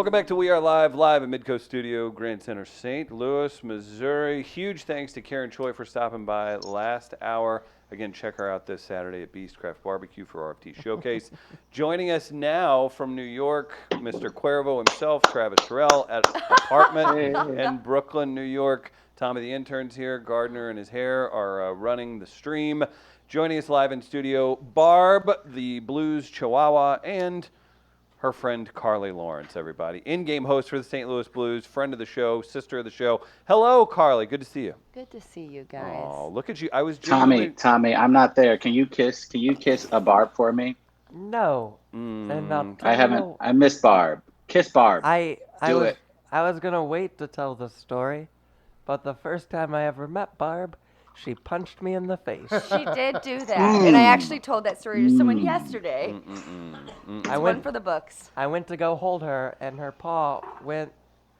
Welcome back to We Are Live at Midcoast Studio, Grand Center, St. Louis, Missouri. Huge thanks to Karen Choi for stopping by last hour. Again, check her out this Saturday at Beastcraft Barbecue for RFT Showcase. Joining us now from New York, Mr. Cuervo himself, Travis Terrell at Apartment in Brooklyn, New York. Tommy the intern's here. Gardner and his hair are running the stream. Joining us live in studio, Barb, the Blues Chihuahua, and her friend Carly Lawrence, everybody. In-game host for the St. Louis Blues, friend of the show, sister of the show. Hello, Carly. Good to see you. Good to see you guys. Oh, look at you. I was Tommy, I'm not there. Can you kiss a Barb for me? No. And I haven't. I miss Barb. Kiss Barb. I Do was, it. I was going to wait to tell the story, but the first time I ever met Barb, she punched me in the face. She did do that, and I actually told that story to someone yesterday. It's one for the books. I went to go hold her, and her paw went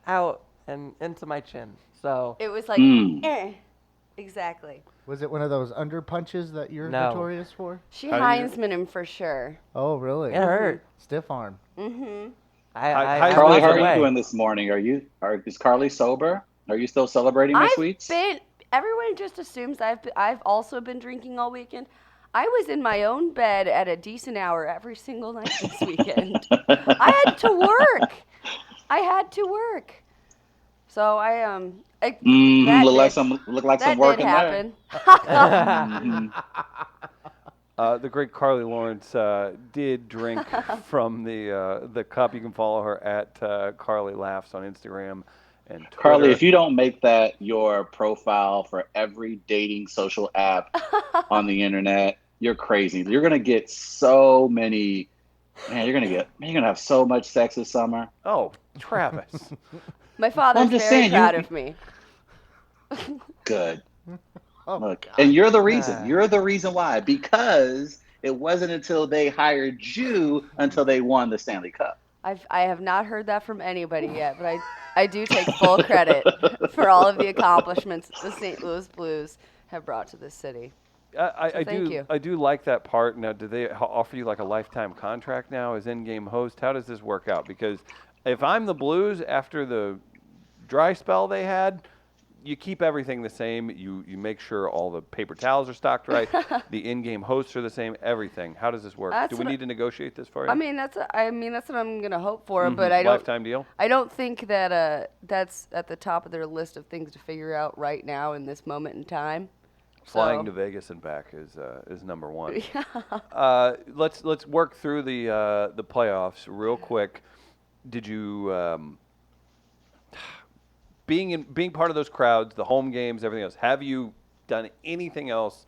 out and into my chin. So It was like, exactly. Was it one of those under punches that you're No. notorious for? She Heinzman him for sure. Oh, really? it hurt. Stiff arm. I Carly, walked how are away. you doing this morning? Is Carly sober? Are you still celebrating the sweets? Everyone just assumes I've also been drinking all weekend. I was in my own bed at a decent hour every single night this weekend. I had to work. So Look like some that work did in there. happen. The great Carly Lawrence did drink from the cup. You can follow her at Carly Laughs on Instagram and Twitter. Carly, if you don't make that your profile for every dating social app on the internet, you're crazy. You're gonna get so many. Man, you're gonna have so much sex this summer. Oh, Travis. My father's just very saying, proud of me. Good. Oh, Look, and you're the reason. You're the reason why. Because it wasn't until they hired you until they won the Stanley Cup. I have not heard that from anybody yet, but I do take full credit for all of the accomplishments the St. Louis Blues have brought to this city. Thank you. I do like that part. Now, do they offer you like a lifetime contract now as in-game host? How does this work out? Because if I'm the Blues after the dry spell they had, you keep everything the same. You make sure all the paper towels are stocked right. The in-game hosts are the same. Everything. How does this work? Do we need to negotiate this for you? I mean, that's what I'm gonna hope for, but I don't. Lifetime deal. I don't think that that's at the top of their list of things to figure out right now in this moment in time. Flying to Vegas and back is number one. Let's work through the playoffs real quick. Did you being part of those crowds, the home games, everything else? Have you done anything else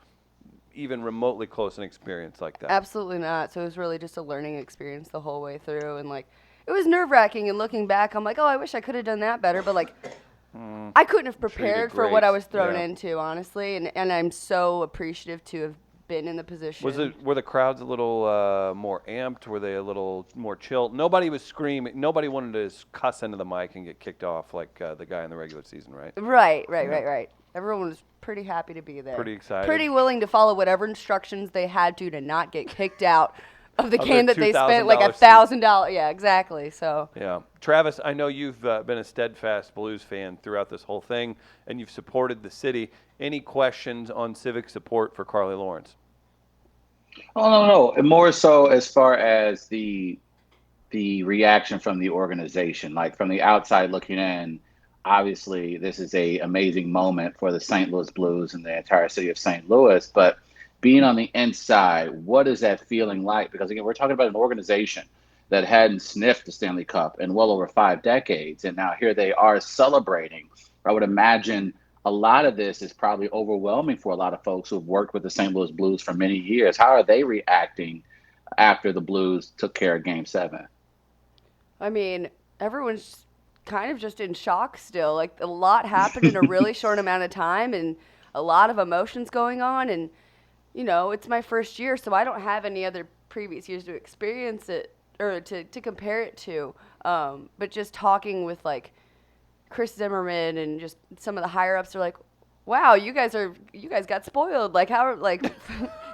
even remotely close an experience like that? Absolutely not. So it was really just a learning experience the whole way through, and like it was nerve-wracking. And looking back, I'm like, oh, I wish I could have done that better, but like. I couldn't have prepared for what I was thrown into, honestly, and I'm so appreciative to have been in the position. Were the crowds a little more amped? Were they a little more chill? Nobody was screaming. Nobody wanted to cuss into the mic and get kicked off like the guy in the regular season, right? Right. Everyone was pretty happy to be there. Pretty excited. Pretty willing to follow whatever instructions they had to not get kicked out of the game that they spent like $1,000. Yeah, exactly. So. Yeah. Travis, I know you've been a steadfast Blues fan throughout this whole thing, and you've supported the city. Any questions on civic support for Carly Lawrence? Oh, no. More so as far as the reaction from the organization, like from the outside looking in. Obviously, this is an amazing moment for the St. Louis Blues and the entire city of St. Louis, but being on the inside, what is that feeling like? Because, again, we're talking about an organization that hadn't sniffed the Stanley Cup in well over 5 decades, and now here they are celebrating. I would imagine a lot of this is probably overwhelming for a lot of folks who have worked with the St. Louis Blues for many years. How are they reacting after the Blues took care of Game 7? I mean, everyone's kind of just in shock still. Like, a lot happened in a really short amount of time, and a lot of emotions going on, and you know, it's my first year, so I don't have any other previous years to experience it or to compare it to. But just talking with like Chris Zimmerman and just some of the higher ups are like, wow, you guys got spoiled. Like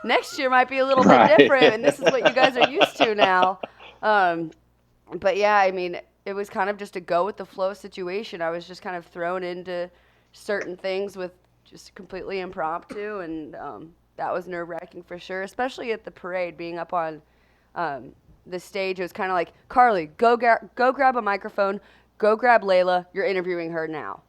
next year might be a little bit different, and this is what you guys are used to now. But yeah, I mean, it was kind of just a go with the flow situation. I was just kind of thrown into certain things with just completely impromptu, and that was nerve-wracking for sure, especially at the parade, being up on the stage. It was kind of like, Carly, go grab a microphone, go grab Layla, you're interviewing her now.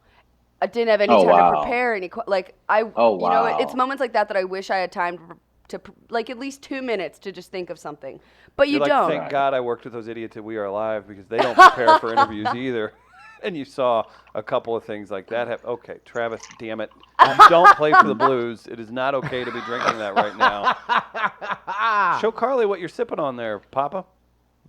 I didn't have any time to prepare any, it's moments like that I wish I had time to like at least 2 minutes to just think of something. But you don't. Thank God I worked with those idiots at We Are Live, because they don't prepare for interviews either. And you saw a couple of things like that. Okay, Travis, damn it. You don't play for the Blues. It is not okay to be drinking that right now. Show Carly what you're sipping on there, Papa.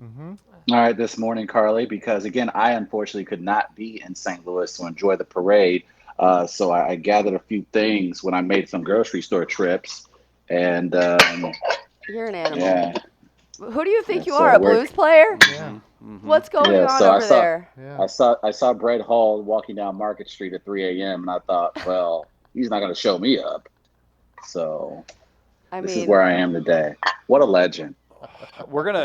Mm-hmm. All right, this morning, Carly, because, again, I unfortunately could not be in St. Louis to enjoy the parade. So I gathered a few things when I made some grocery store trips. And you're an animal. Yeah. Who do you think you are, a blues player? Yeah. Mm-hmm. What's going on over there? Yeah. I saw Brett Hall walking down Market Street at 3 a.m. and I thought, well, he's not going to show me up. So this is where I am today. What a legend.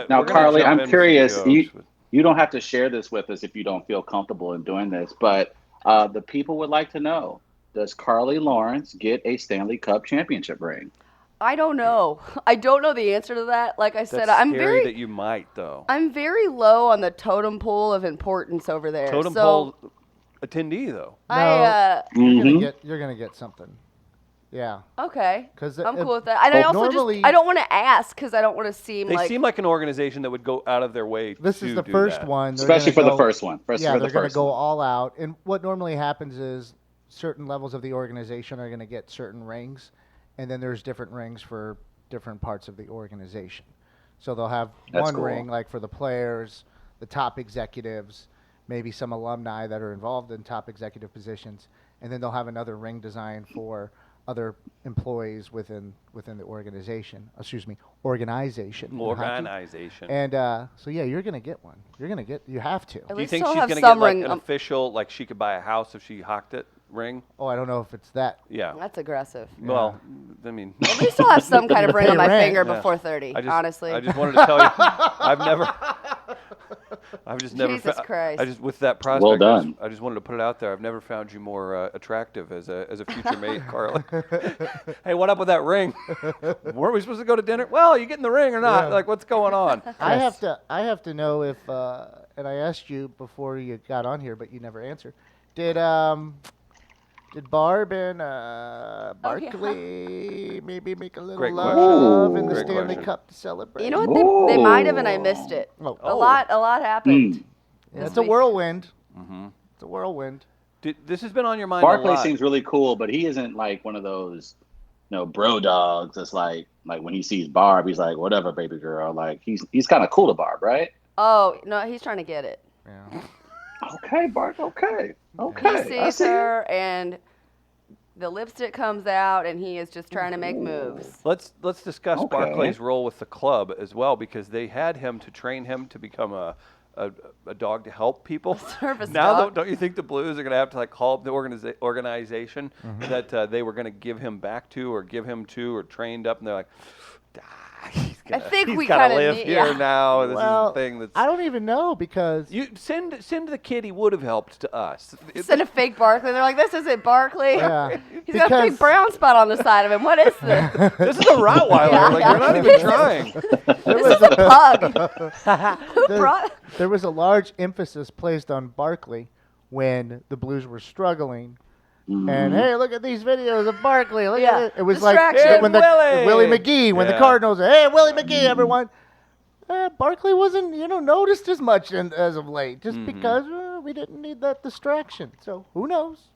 Now, Carly, I'm curious. You don't have to share this with us if you don't feel comfortable in doing this, but the people would like to know: does Carly Lawrence get a Stanley Cup championship ring? I don't know. I don't know the answer to that. Like I said, I'm scary that you might, though. I'm very low on the totem pole of importance over there. Totem pole attendee, though. No, you're gonna get something. Yeah. Okay. I'm cool with that. And I also I don't want to ask because I don't want to seem They seem like an organization that would go out of their way This is the first one. Especially for the first one. They're going to go all out. And what normally happens is certain levels of the organization are going to get certain rings. And then there's different rings for different parts of the organization. So they'll have one ring like for the players, the top executives, maybe some alumni that are involved in top executive positions. And then they'll have another ring design for other employees within the organization. Organization. And so you're gonna get one. You have to. Do you think she's gonna get like an official, like she could buy a house if she hocked it ring? Oh, I don't know if it's that. Yeah. That's aggressive. Yeah. Well, I mean, at least I'll have some kind of ring on my finger before 30. Honestly. I just wanted to tell you, Jesus Christ. With that prospect, well done. I just wanted to put it out there. I've never found you more attractive as a future mate, Carly. Hey, what up with that ring? Weren't we supposed to go to dinner? Well, you getting the ring or not? Yeah. Like, what's going on? I have to know if, and I asked you before you got on here, but you never answered. Did Barb and Barkley maybe make a little love in the Stanley Cup to celebrate? You know what? They might have, and I missed it. A lot happened. Yeah, it's a whirlwind. Mm-hmm. It's a whirlwind. This has been on your mind Barkley a lot. seems really cool, but he isn't like one of those, bro dogs. That's like when he sees Barb, he's like, whatever, baby girl. Like he's kind of cool to Barb, right? Oh no, he's trying to get it. Yeah. Okay, Barb. Okay. He sees her, and the lipstick comes out, and he is just trying to make moves. Let's discuss Barkley's role with the club as well, because they had him to train him to become a dog to help people. Service now, dog. Don't you think the Blues are going to have to call up the organization that they were going to give him back to, or give him to, or trained up, and they're like, I think we kind of live here now. This is the thing that's. I don't even know because you send the kid he would have helped to us. Send a fake Barkley. They're like, this isn't Barkley. Yeah, He's got a big brown spot on the side of him. What is this? This is a Rottweiler. We're not even trying. This is a pug. There was a large emphasis placed on Barkley when the Blues were struggling. And hey, look at these videos of Barkley. Look at it. It was like when Willie McGee, when the Cardinals, hey, Willie McGee, everyone. Barkley wasn't, noticed as much as of late, just because we didn't need that distraction. So who knows?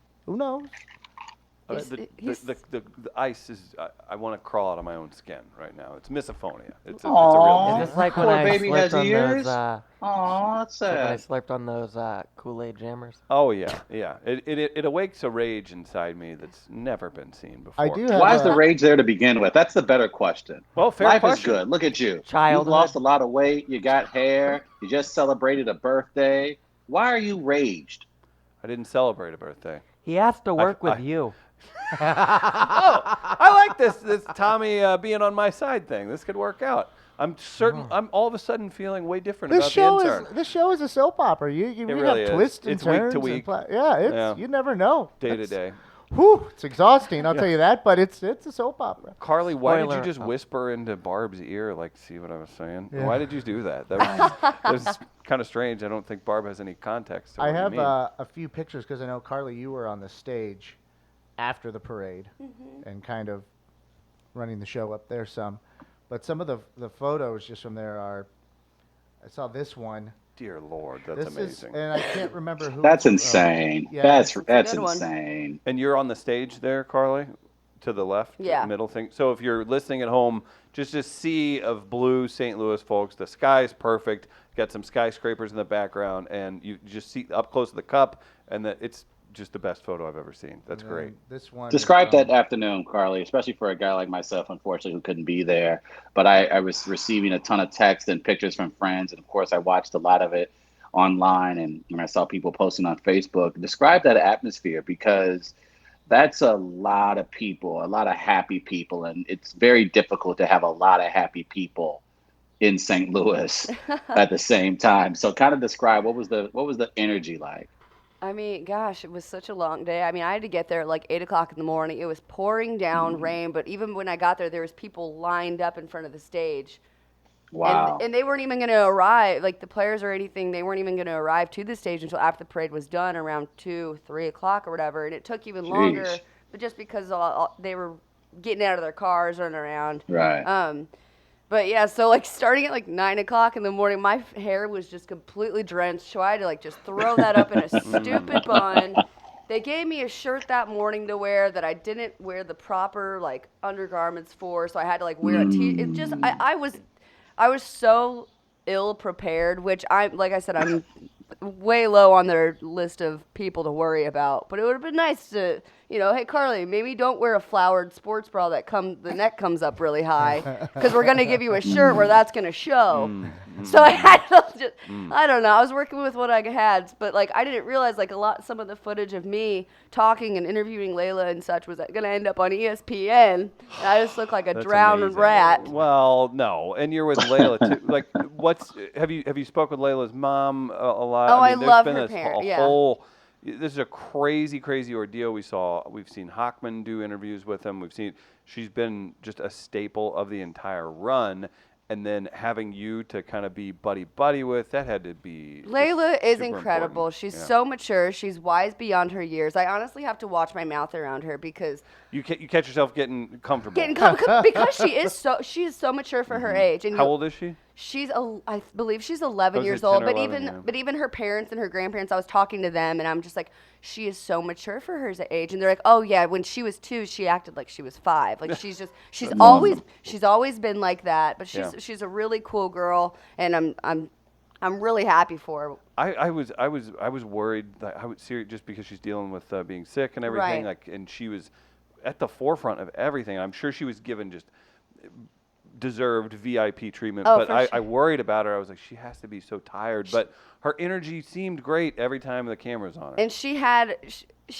The ice is. I want to crawl out of my own skin right now. It's misophonia. It's a real. Is this like when I slipped on those? That's sad. When I slipped on those Kool-Aid jammers. Oh yeah. It awakes a rage inside me that's never been seen before. I do have Why is the rage there to begin with? That's the better question. Well, fair Life question. is good. Look at you. Childhood. You've lost a lot of weight. You got hair. You just celebrated a birthday. Why are you raged? I didn't celebrate a birthday. He has to work with you. I like this Tommy being on my side thing. This could work out. I'm certain. I'm all of a sudden feeling way different This about show the intern. this show is a soap opera. You really have is. twists and It's week to turns. week. Yeah, you never know. Day to day. Whew, it's exhausting. I'll tell you that. But it's a soap opera. Carly, why did you Spoiler. just whisper into Barb's ear, like, see what I was saying? Yeah. Why did you do that? That was kind of strange. I don't think Barb has any context to what I you have mean. a few pictures because I know, Carly, you were on the stage after the parade and kind of running the show up there some. But some of the photos just from there are, I saw this one. Dear Lord, that's This amazing. and I can't remember who. That's it's from. insane. Yeah, that's a that's good one. insane. And you're on the stage there, Carly, to the left, Yeah. middle thing. So if you're listening at home, just a sea of blue St. Louis folks. The sky's perfect. Got some skyscrapers in the background, and you just see up close to the cup, and it's just the best photo I've ever seen. That's And great. then This one. Describe is that from- afternoon, Carly, especially for a guy like myself, unfortunately, who couldn't be there. But I was receiving a ton of texts and pictures from friends. And of course, I watched a lot of it online and I saw people posting on Facebook. Describe that atmosphere, because that's a lot of people, a lot of happy people. And it's very difficult to have a lot of happy people in St. Louis at the same time. So kind of describe what was the energy like? I mean, gosh, it was such a long day. I mean, I had to get there at like 8 o'clock in the morning. It was pouring down rain, but even when I got there was people lined up in front of the stage. Wow. And they weren't even going to arrive, like the players or anything, they weren't even going to arrive to the stage until after the parade was done around 2, 3 o'clock or whatever. And it took even longer, Jeez. but just because they were getting out of their cars, running around. Right. But yeah, so like starting at like 9 o'clock in the morning, my hair was just completely drenched. So I had to like just throw that up in a stupid bun. They gave me a shirt that morning to wear that I didn't wear the proper like undergarments for. So I had to like wear a it just, I was so ill prepared, which like I said, I'm way low on their list of people to worry about. But it would have been nice to, hey Carly, maybe don't wear a flowered sports bra that the neck comes up really high, because we're gonna give you a shirt where that's gonna show. So I had to just, I don't know. I was working with what I had, but like I didn't realize like some of the footage of me talking and interviewing Layla and such was gonna end up on ESPN. And I just looked like a That's drowned amazing. rat. Well, no, and you're with Layla too. Like, have you spoke with Layla's mom a lot? Oh, I there's love been her a parent, yeah. whole. This is a crazy ordeal. We've seen Hockman do interviews with him. She's been just a staple of the entire run. And then having you to kind of be buddy with, that had to be Layla is super incredible. important. She's Yeah. so mature. She's wise beyond her years. I honestly have to watch my mouth around her because You catch yourself getting comfortable. because she is so mature for her age. And How old is she? I believe she's 11 I was years gonna say old. 10 or But 11, yeah. even her parents and her grandparents, I was talking to them, and I'm just like, she is so mature for her age. And they're like, oh yeah, when she was 2, she acted like she was 5. Like she's always been like that. But she's a really cool girl, and I'm really happy for her. I was worried that just because she's dealing with being sick and everything, Right. and she was at the forefront of everything. I'm sure she was given just deserved VIP treatment, Oh, but for I sure. worried about her. I was like, she has to be so tired, but her energy seemed great every time the camera's on her. And she had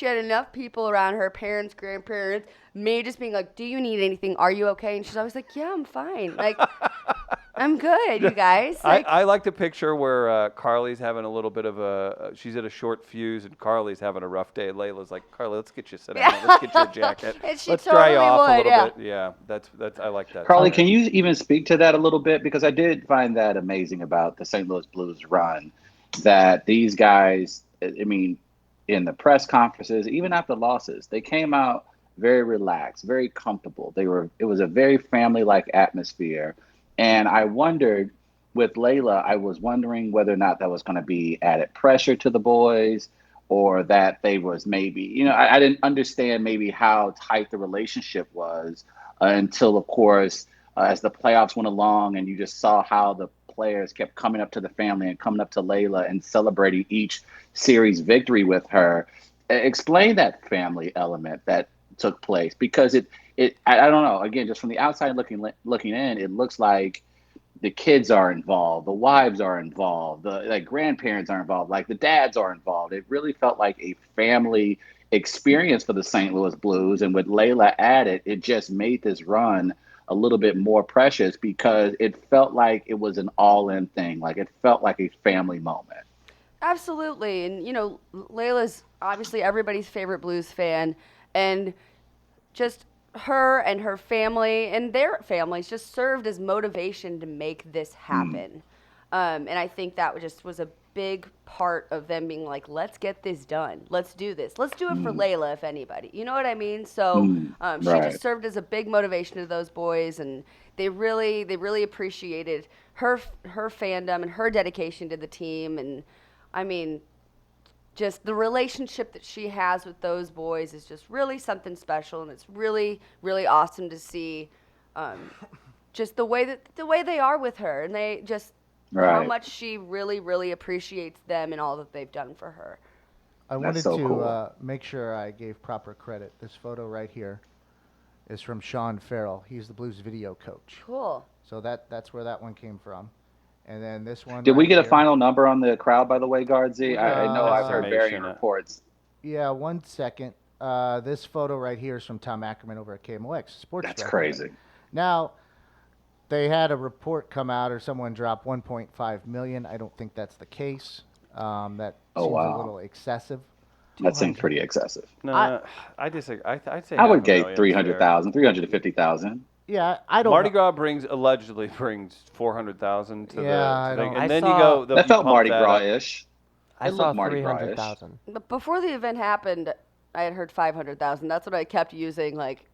enough people around her, parents, grandparents, me just being like, do you need anything? Are you okay? And she's always like, yeah, I'm fine. Like, I'm good, you guys. Like, I like the picture where Carly's having a little bit of she's at a short fuse and Carly's having a rough day. Layla's like, Carly, let's get you sit down. Let's get you a jacket. And she Let's dry you totally off a would, little yeah. bit. Yeah, that's I like that. Carly, Okay. can you even speak to that a little bit? Because I did find that amazing about the St. Louis Blues run, that these guys, I mean, in the press conferences, even after losses, they came out very relaxed, very comfortable. It was a very family-like atmosphere. And I wondered, with Layla, I was wondering whether or not that was going to be added pressure to the boys, or that they was maybe, I didn't understand maybe how tight the relationship was until, of course, as the playoffs went along and you just saw how the players kept coming up to the family and coming up to Layla and celebrating each series victory with her. Explain that family element that took place, because I don't know, again, just from the outside looking in, it looks like the kids are involved, the wives are involved, the grandparents are involved, like the dads are involved. It really felt like a family experience for the St. Louis Blues, and with Layla added, it just made this run a little bit more precious because it felt like it was an all-in thing. Like it felt like a family moment. Absolutely. And, Layla's obviously everybody's favorite Blues fan. And just her and her family and their families just served as motivation to make this happen. And I think that was a big part of them being like, let's get this done. Let's do this. Let's do it for Layla, if anybody. You know what I mean? So she Right. just served as a big motivation to those boys, and they really appreciated her fandom and her dedication to the team. And I mean, just the relationship that she has with those boys is just really something special, and it's really, really awesome to see just the way they are with her, and they just how Right. much she really, really appreciates them and all that they've done for her. I That's wanted so to cool. make sure I gave proper credit. This photo right here is from Sean Farrell. He's the Blues video coach. Cool. So that's where that one came from. And then this one. Did we right get a here- final number on the crowd, by the way, Guardsy? I know I've heard varying Estimation. reports. Yeah, 1 second. This photo right here is from Tom Ackerman over at KMOX Sports. That's Director. crazy. Now, they had a report come out, or someone dropped 1.5 million. I don't think that's the case. That Oh, seems wow. a little excessive. That seems pretty excessive. No, I disagree. I'd say I would half a get million's 300,000, 350,000. Yeah, I don't. Mardi know. Gras allegedly brings 400,000 to Yeah, I the thing, don't- and I then saw- you go. That you felt pump Mardi that up. Gras-ish. I It saw looked Mardi Gras-ish. 300,000. But before the event happened, I had heard 500,000. That's what I kept using, like,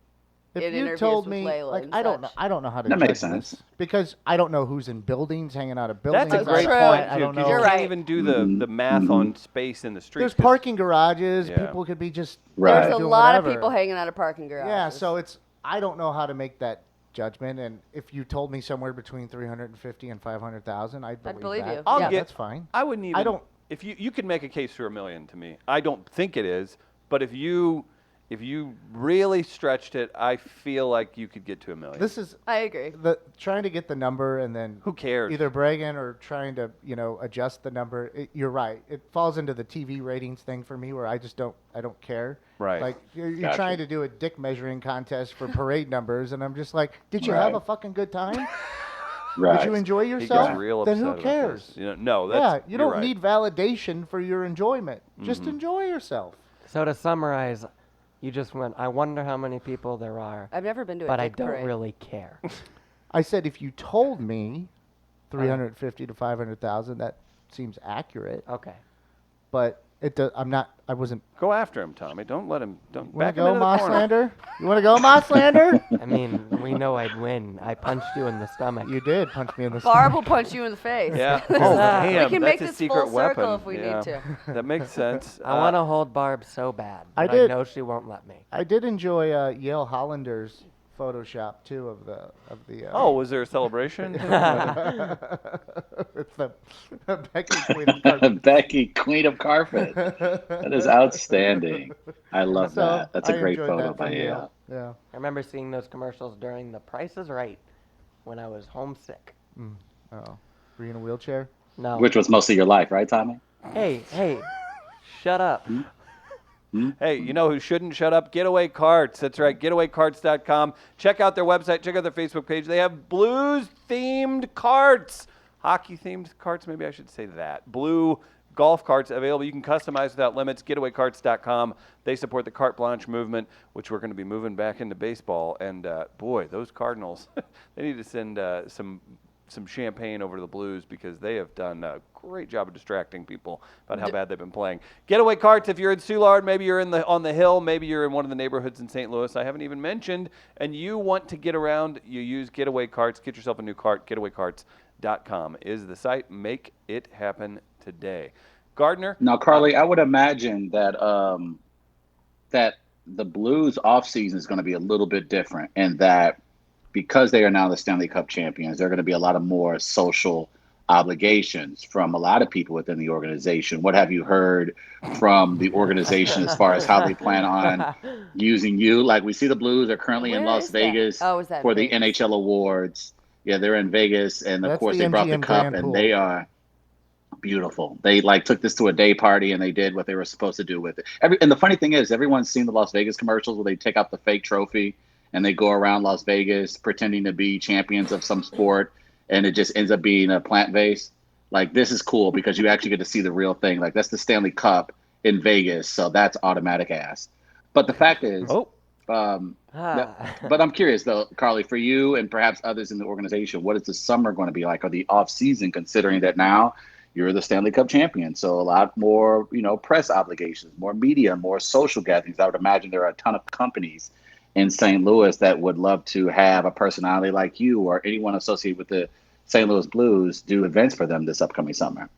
If in you interviews told with me, Layla like, and I don't know, such. I don't know how to That judge makes sense. this because I don't know who's in buildings, hanging out of buildings. That's a great True. point I too, don't 'cause know. you You're can't right. even do the math Mhm. on space in the streets. There's 'cause- parking garages. Yeah. People could be just Right. There's a doing lot of whatever. people hanging out of parking garages. Yeah, so I don't know how to make that judgment. And if you told me somewhere between 350 and 500,000, I'd believe that. you. I'll Yeah. get- That's fine. I wouldn't even. don't- If you could make a case for $1 million to me, I don't think it is. But if you really stretched it, I feel like you could get to $1 million. This is I agree. trying to get the number and then Who cares? either bragging or trying to adjust the number. You're right. It falls into the TV ratings thing for me where I don't care. Right. Like you're Gotcha. trying to do a dick measuring contest for parade numbers, and I'm just like, did you have Right. a fucking good time? Right. Did you enjoy He yourself? gets real Then upset who about cares? this. No, Yeah, that's you you're don't right. need validation for your enjoyment. Just Mm-hmm. enjoy yourself. So to summarize, you just went, I wonder how many people there are, I've never been to a but I dick don't parade. really care. I said if you told me 350 to 500,000, that seems accurate. Okay. But it does. I wasn't. Go after him, Tommy. Don't let him. Don't Want to back him go, into the corner. Mosslander? You want to go, Mosslander? I mean, we know I'd win. I punched you in the stomach. You did punch me in the Barb will punch you in the face. Yeah. we damn, can that's make a this secret full weapon. circle if we Yeah. need to. That makes sense. I want to hold Barb so bad, I but I, did. know she won't let me. I did enjoy Yale Hollander's Photoshop too of the. Oh, was there a celebration? It's the Becky Queen of Carpet. Becky, Queen of Carpet. That is outstanding. I love So, that. That's a I great enjoyed photo that by from Yale. Yeah. I remember seeing those commercials during The Price is Right when I was homesick. Oh, were you in a wheelchair? No. Which was most of your life, right, Tommy? Hey, shut up. Hey, you know who shouldn't shut up? Getaway Carts. That's right, getawaycarts.com. Check out their website. Check out their Facebook page. They have Blues-themed carts. Hockey-themed carts, maybe I should say that. Blue golf carts available. You can customize without limits. Getawaycarts.com. They support the carte blanche movement, which we're going to be moving back into baseball. And, boy, those Cardinals, they need to send some champagne over to the Blues because they have done a great job of distracting people about how bad they've been playing. Getaway Carts, if you're in Soulard, maybe you're on the hill, maybe you're in one of the neighborhoods in St. Louis I haven't even mentioned, and you want to get around, you use Getaway Carts. Get yourself a new cart. Getawaycarts.com is the site. Make it happen today. Gardner? Now, Carly, I would imagine that that the Blues offseason is going to be a little bit different in that because they are now the Stanley Cup champions, there are going to be a lot of more social obligations from a lot of people within the organization. What have you heard from the organization as far as how they plan on using you? Like we see the Blues are currently in Where Las is that? Vegas Oh, is that for the Vegas? NHL awards. Yeah, they're in Vegas, and of That's course the they brought the MGM cup, Grand and Pool. they are beautiful. They took this to a day party, and they did what they were supposed to do with it. And the funny thing is, everyone's seen the Las Vegas commercials where they take out the fake trophy and they go around Las Vegas pretending to be champions of some sport, and it just ends up being a plant vase. Like, this is cool because you actually get to see the real thing. Like, that's the Stanley Cup in Vegas, so that's automatic ass. But the fact is, Oh, but I'm curious though, Carly, for you and perhaps others in the organization, what is the summer going to be like, or the off season, considering that now you're the Stanley Cup champion? So a lot more, press obligations, more media, more social gatherings. I would imagine there are a ton of companies in St. Louis that would love to have a personality like you or anyone associated with the St. Louis Blues do events for them this upcoming summer.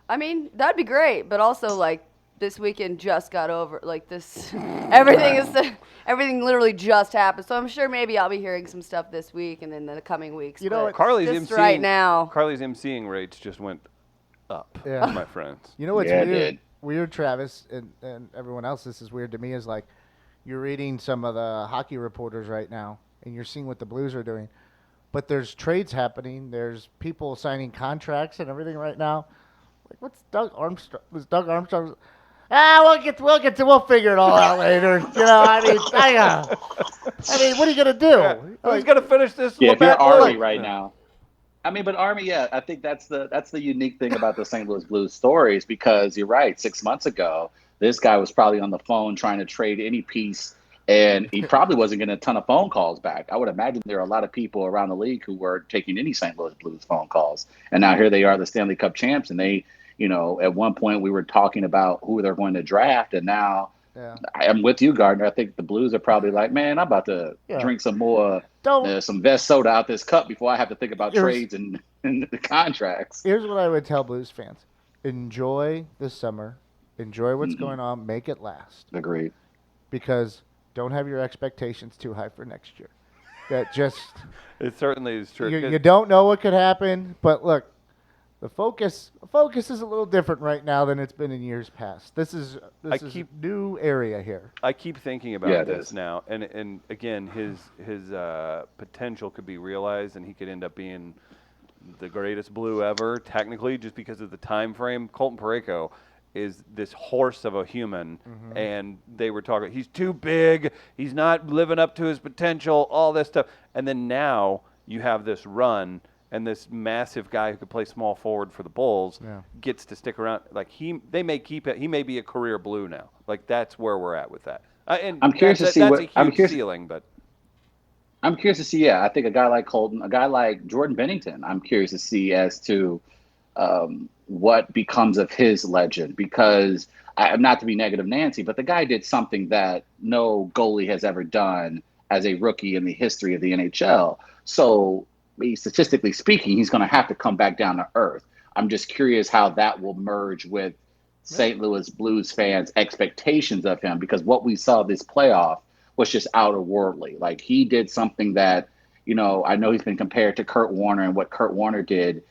I mean, that'd be great, but also like this weekend just got over. Like this, everything literally just happened. So I'm sure maybe I'll be hearing some stuff this week and in the coming weeks. You know what? Carly's just emceeing right now. Carly's emceeing rates just went up, Yeah. my friends. You know what's Yeah, it weird? did. Weird, Travis, and everyone else. This is weird to me. Is like you're reading some of the hockey reporters right now, and you're seeing what the Blues are doing. But there's trades happening. There's people signing contracts and everything right now. Like, what's Doug Armstrong? Was Doug Armstrong? We'll figure it all out later. I mean, what are you gonna do? Yeah. Who's gonna finish this? Yeah, if you're Labatt Army Blue? right now. I mean, but Army, yeah, I think that's the unique thing about the St. Louis Blues stories, because you're right. 6 months ago, this guy was probably on the phone trying to trade any piece, and he probably wasn't getting a ton of phone calls back. I would imagine there are a lot of people around the league who weren't taking any St. Louis Blues phone calls, and now here they are, the Stanley Cup champs, and they, at one point we were talking about who they're going to draft, and now. Yeah. I'm with you, Gardner. I think the Blues are probably like, man, I'm about to drink some more, some best soda out this cup before I have to think about trades and the contracts. Here's what I would tell Blues fans: enjoy the summer, enjoy what's going on, make it last. Agreed. Because don't have your expectations too high for next year. That just It certainly is true. you don't know what could happen. But look, the focus is a little different right now than it's been in years past. This is a new area here. I keep thinking about this is. now, and again, his potential could be realized, and he could end up being the greatest Blue ever, technically, just because of the time frame. Colton Parayko is this horse of a human, and they were talking, he's too big, he's not living up to his potential, all this stuff, and then now you have this run. And this massive guy who could play small forward for the Bulls gets to stick around. Like they may keep it. He may be a career Blue now. Like that's where we're at with that. And I'm curious to see that's what a I'm huge curious. ceiling, but I'm curious to see. Yeah, I think a guy like Colton, a guy like Jordan Bennington, I'm curious to see as to what becomes of his legend. Because I'm not to be negative, Nancy, but the guy did something that no goalie has ever done as a rookie in the history of the NHL. So, statistically speaking, he's going to have to come back down to earth. I'm just curious how that will merge with St. Louis Blues fans' expectations of him, because what we saw this playoff was just outer-worldly. Like, he did something that, I know he's been compared to Kurt Warner, and what Kurt Warner did,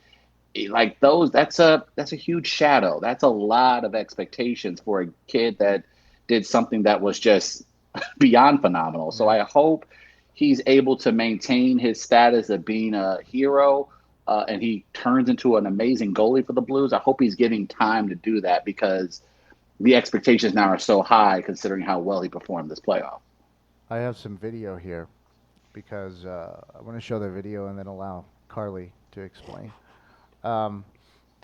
like that's a huge shadow. That's a lot of expectations for a kid that did something that was just beyond phenomenal. So I hope he's able to maintain his status of being a hero, and he turns into an amazing goalie for the Blues. I hope he's getting time to do that, because the expectations now are so high considering how well he performed this playoff. I have some video here because I want to show the video and then allow Carly to explain.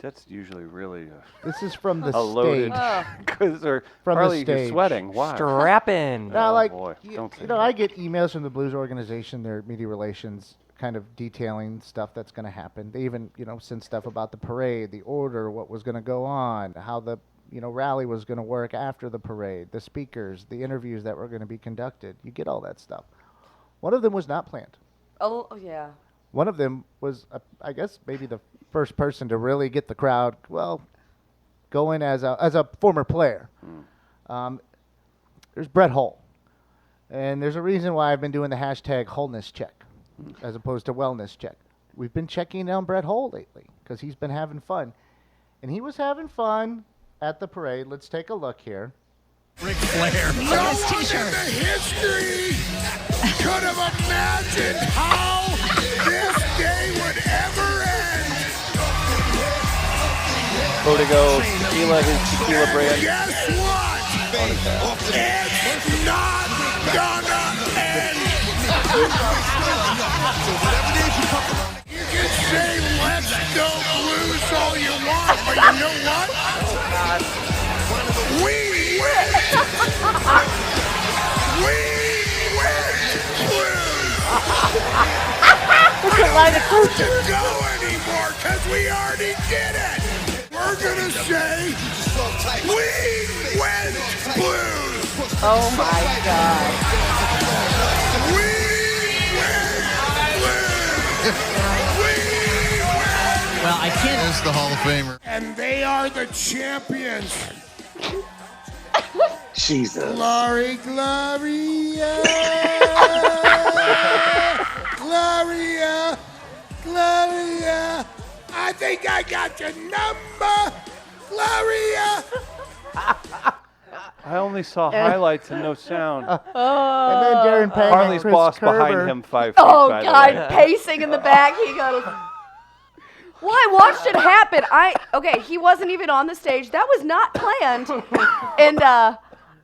that's usually really This is from the a loaded. stage. Because From the Carly, you're stage. sweating. Why? Strap in. Now, Oh, like, boy. Don't say I that. get emails from the Blues organization, their media relations, kind of detailing stuff that's going to happen. They even, send stuff about the parade, the order, what was going to go on, how the, rally was going to work after the parade, the speakers, the interviews that were going to be conducted. You get all that stuff. One of them was not planned. Oh yeah. One of them was, I guess, maybe the first person to really get the crowd, going as a former player. There's Brett Hull. And there's a reason why I've been doing the hashtag wholeness check as opposed to wellness check. We've been checking on Brett Hull lately because he's been having fun. And he was having fun at the parade. Let's take a look here. Ric Flair. No one in the history could have imagined how this day would ever end. Prodigo Tequila, his tequila brand. Guess what? It's not gonna end. You can say let's go Blues all you want, but you know what? We win! We win Blues! To go anymore, because we already did it! We're gonna say we win Blues! Oh my God. We win Blues! We win! Well, I can't. That's the Hall of Famer. And they are the champions. Jesus. Glory, Gloria. Gloria, Gloria. I think I got your number. Gloria. I only saw highlights and no sound. And then Darren Pang and Harley's Chris boss Kerber. behind him 5 feet, Oh by God, the way. pacing in the back. He goes. Well, I watched it happen. Okay, he wasn't even on the stage. That was not planned. And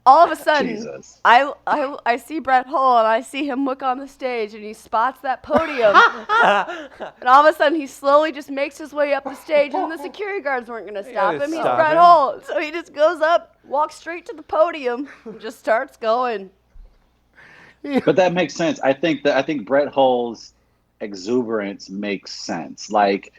all of a sudden, Jesus. I see Brett Hull and I see him look on the stage and he spots that podium. And all of a sudden, he slowly just makes his way up the stage and the security guards weren't going to stop gotta him. He's stop Brett him. Hull. So he just goes up, walks straight to the podium, and just starts going. But that makes sense. I think Brett Hull's exuberance makes sense. Like,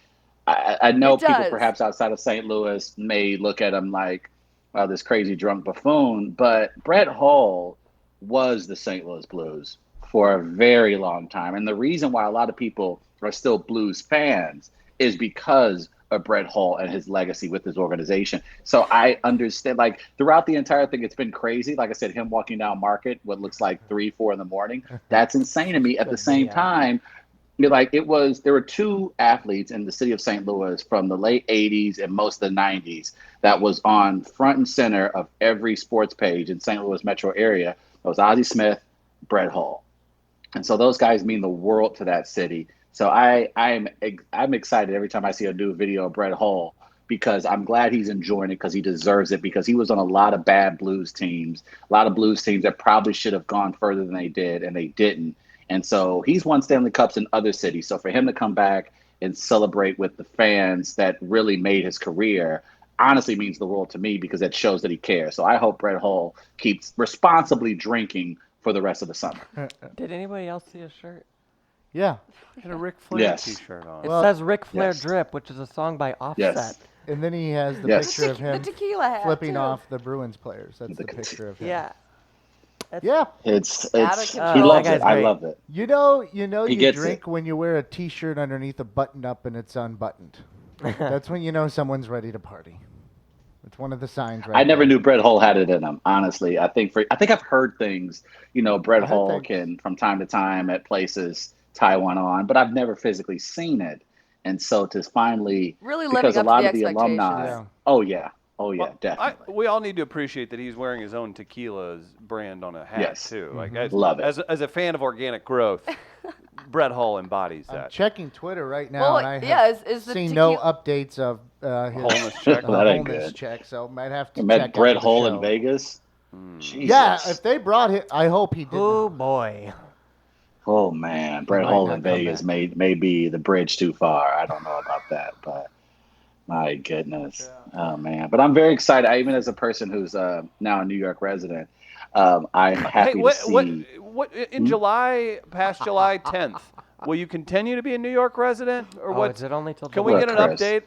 I know It people does. perhaps outside of St. Louis may look at him like, oh, this crazy drunk buffoon. But Brett Hull was the St. Louis Blues for a very long time. And the reason why a lot of people are still Blues fans is because of Brett Hull and his legacy with his organization. So I understand, like, throughout the entire thing, it's been crazy. Like I said, him walking down Market, what looks like 3, 4 in the morning, that's insane to me. At the same time, there were 2 athletes in the city of St. Louis from the late 80s and most of the 90s that was on front and center of every sports page in St. Louis metro area. That was Ozzie Smith, Brett Hull. And so those guys mean the world to that city. So I'm excited every time I see a new video of Brett Hull, because I'm glad he's enjoying it, because he deserves it, because he was on a lot of bad Blues teams, a lot of Blues teams that probably should have gone further than they did, and they didn't. And so he's won Stanley Cups in other cities. So for him to come back and celebrate with the fans that really made his career honestly means the world to me, because it shows that he cares. So I hope Brett Hull keeps responsibly drinking for the rest of the summer. Did anybody else see his shirt? Yeah. He had a Ric Flair Yes. t-shirt on. It Well, says Ric Flair yes. Drip, which is a song by Offset. Yes. And then he has the Yes. picture of The him tequila hat, flipping too. off the Bruins players. That's The the picture of him. Yeah. Yeah. It's Out of he control. loves That it. guy's I great. love it. You know He you gets drink it. when you wear a T-shirt underneath a button-up and it's unbuttoned. That's when you know someone's ready to party. It's one of the signs, right? I never there. knew Brett Hull had it in him. Honestly, I think I've heard things. Brett I heard Hull things. can from time to time at places tie one on, but I've never physically seen it. And so to finally, Really because living a up lot to of the the alumni, expectations. Yeah. oh yeah, definitely. We all need to appreciate that he's wearing his own tequila's brand on a hat Yes. too. Like, Love it. as a fan of organic growth, Brett Hull embodies I'm that. checking Twitter right now, Well, and I have yeah, is the seen tequila- no updates of his Wholeness check. That ain't wholeness good. check, so might have to I check met Brett after the Hull show. in Vegas. Jesus. Yeah, if they brought him, I hope he did. Oh boy. Oh man, Brett might Hull not in come Vegas back. may be the bridge too far. I don't know about that, but my goodness, oh man. But I'm very excited. Even as a person who's now a New York resident, I'm happy Hey, what to see. in July, past July 10th, will you continue to be a New York resident, or Oh, what? is it only till Can we July? get an Chris. update?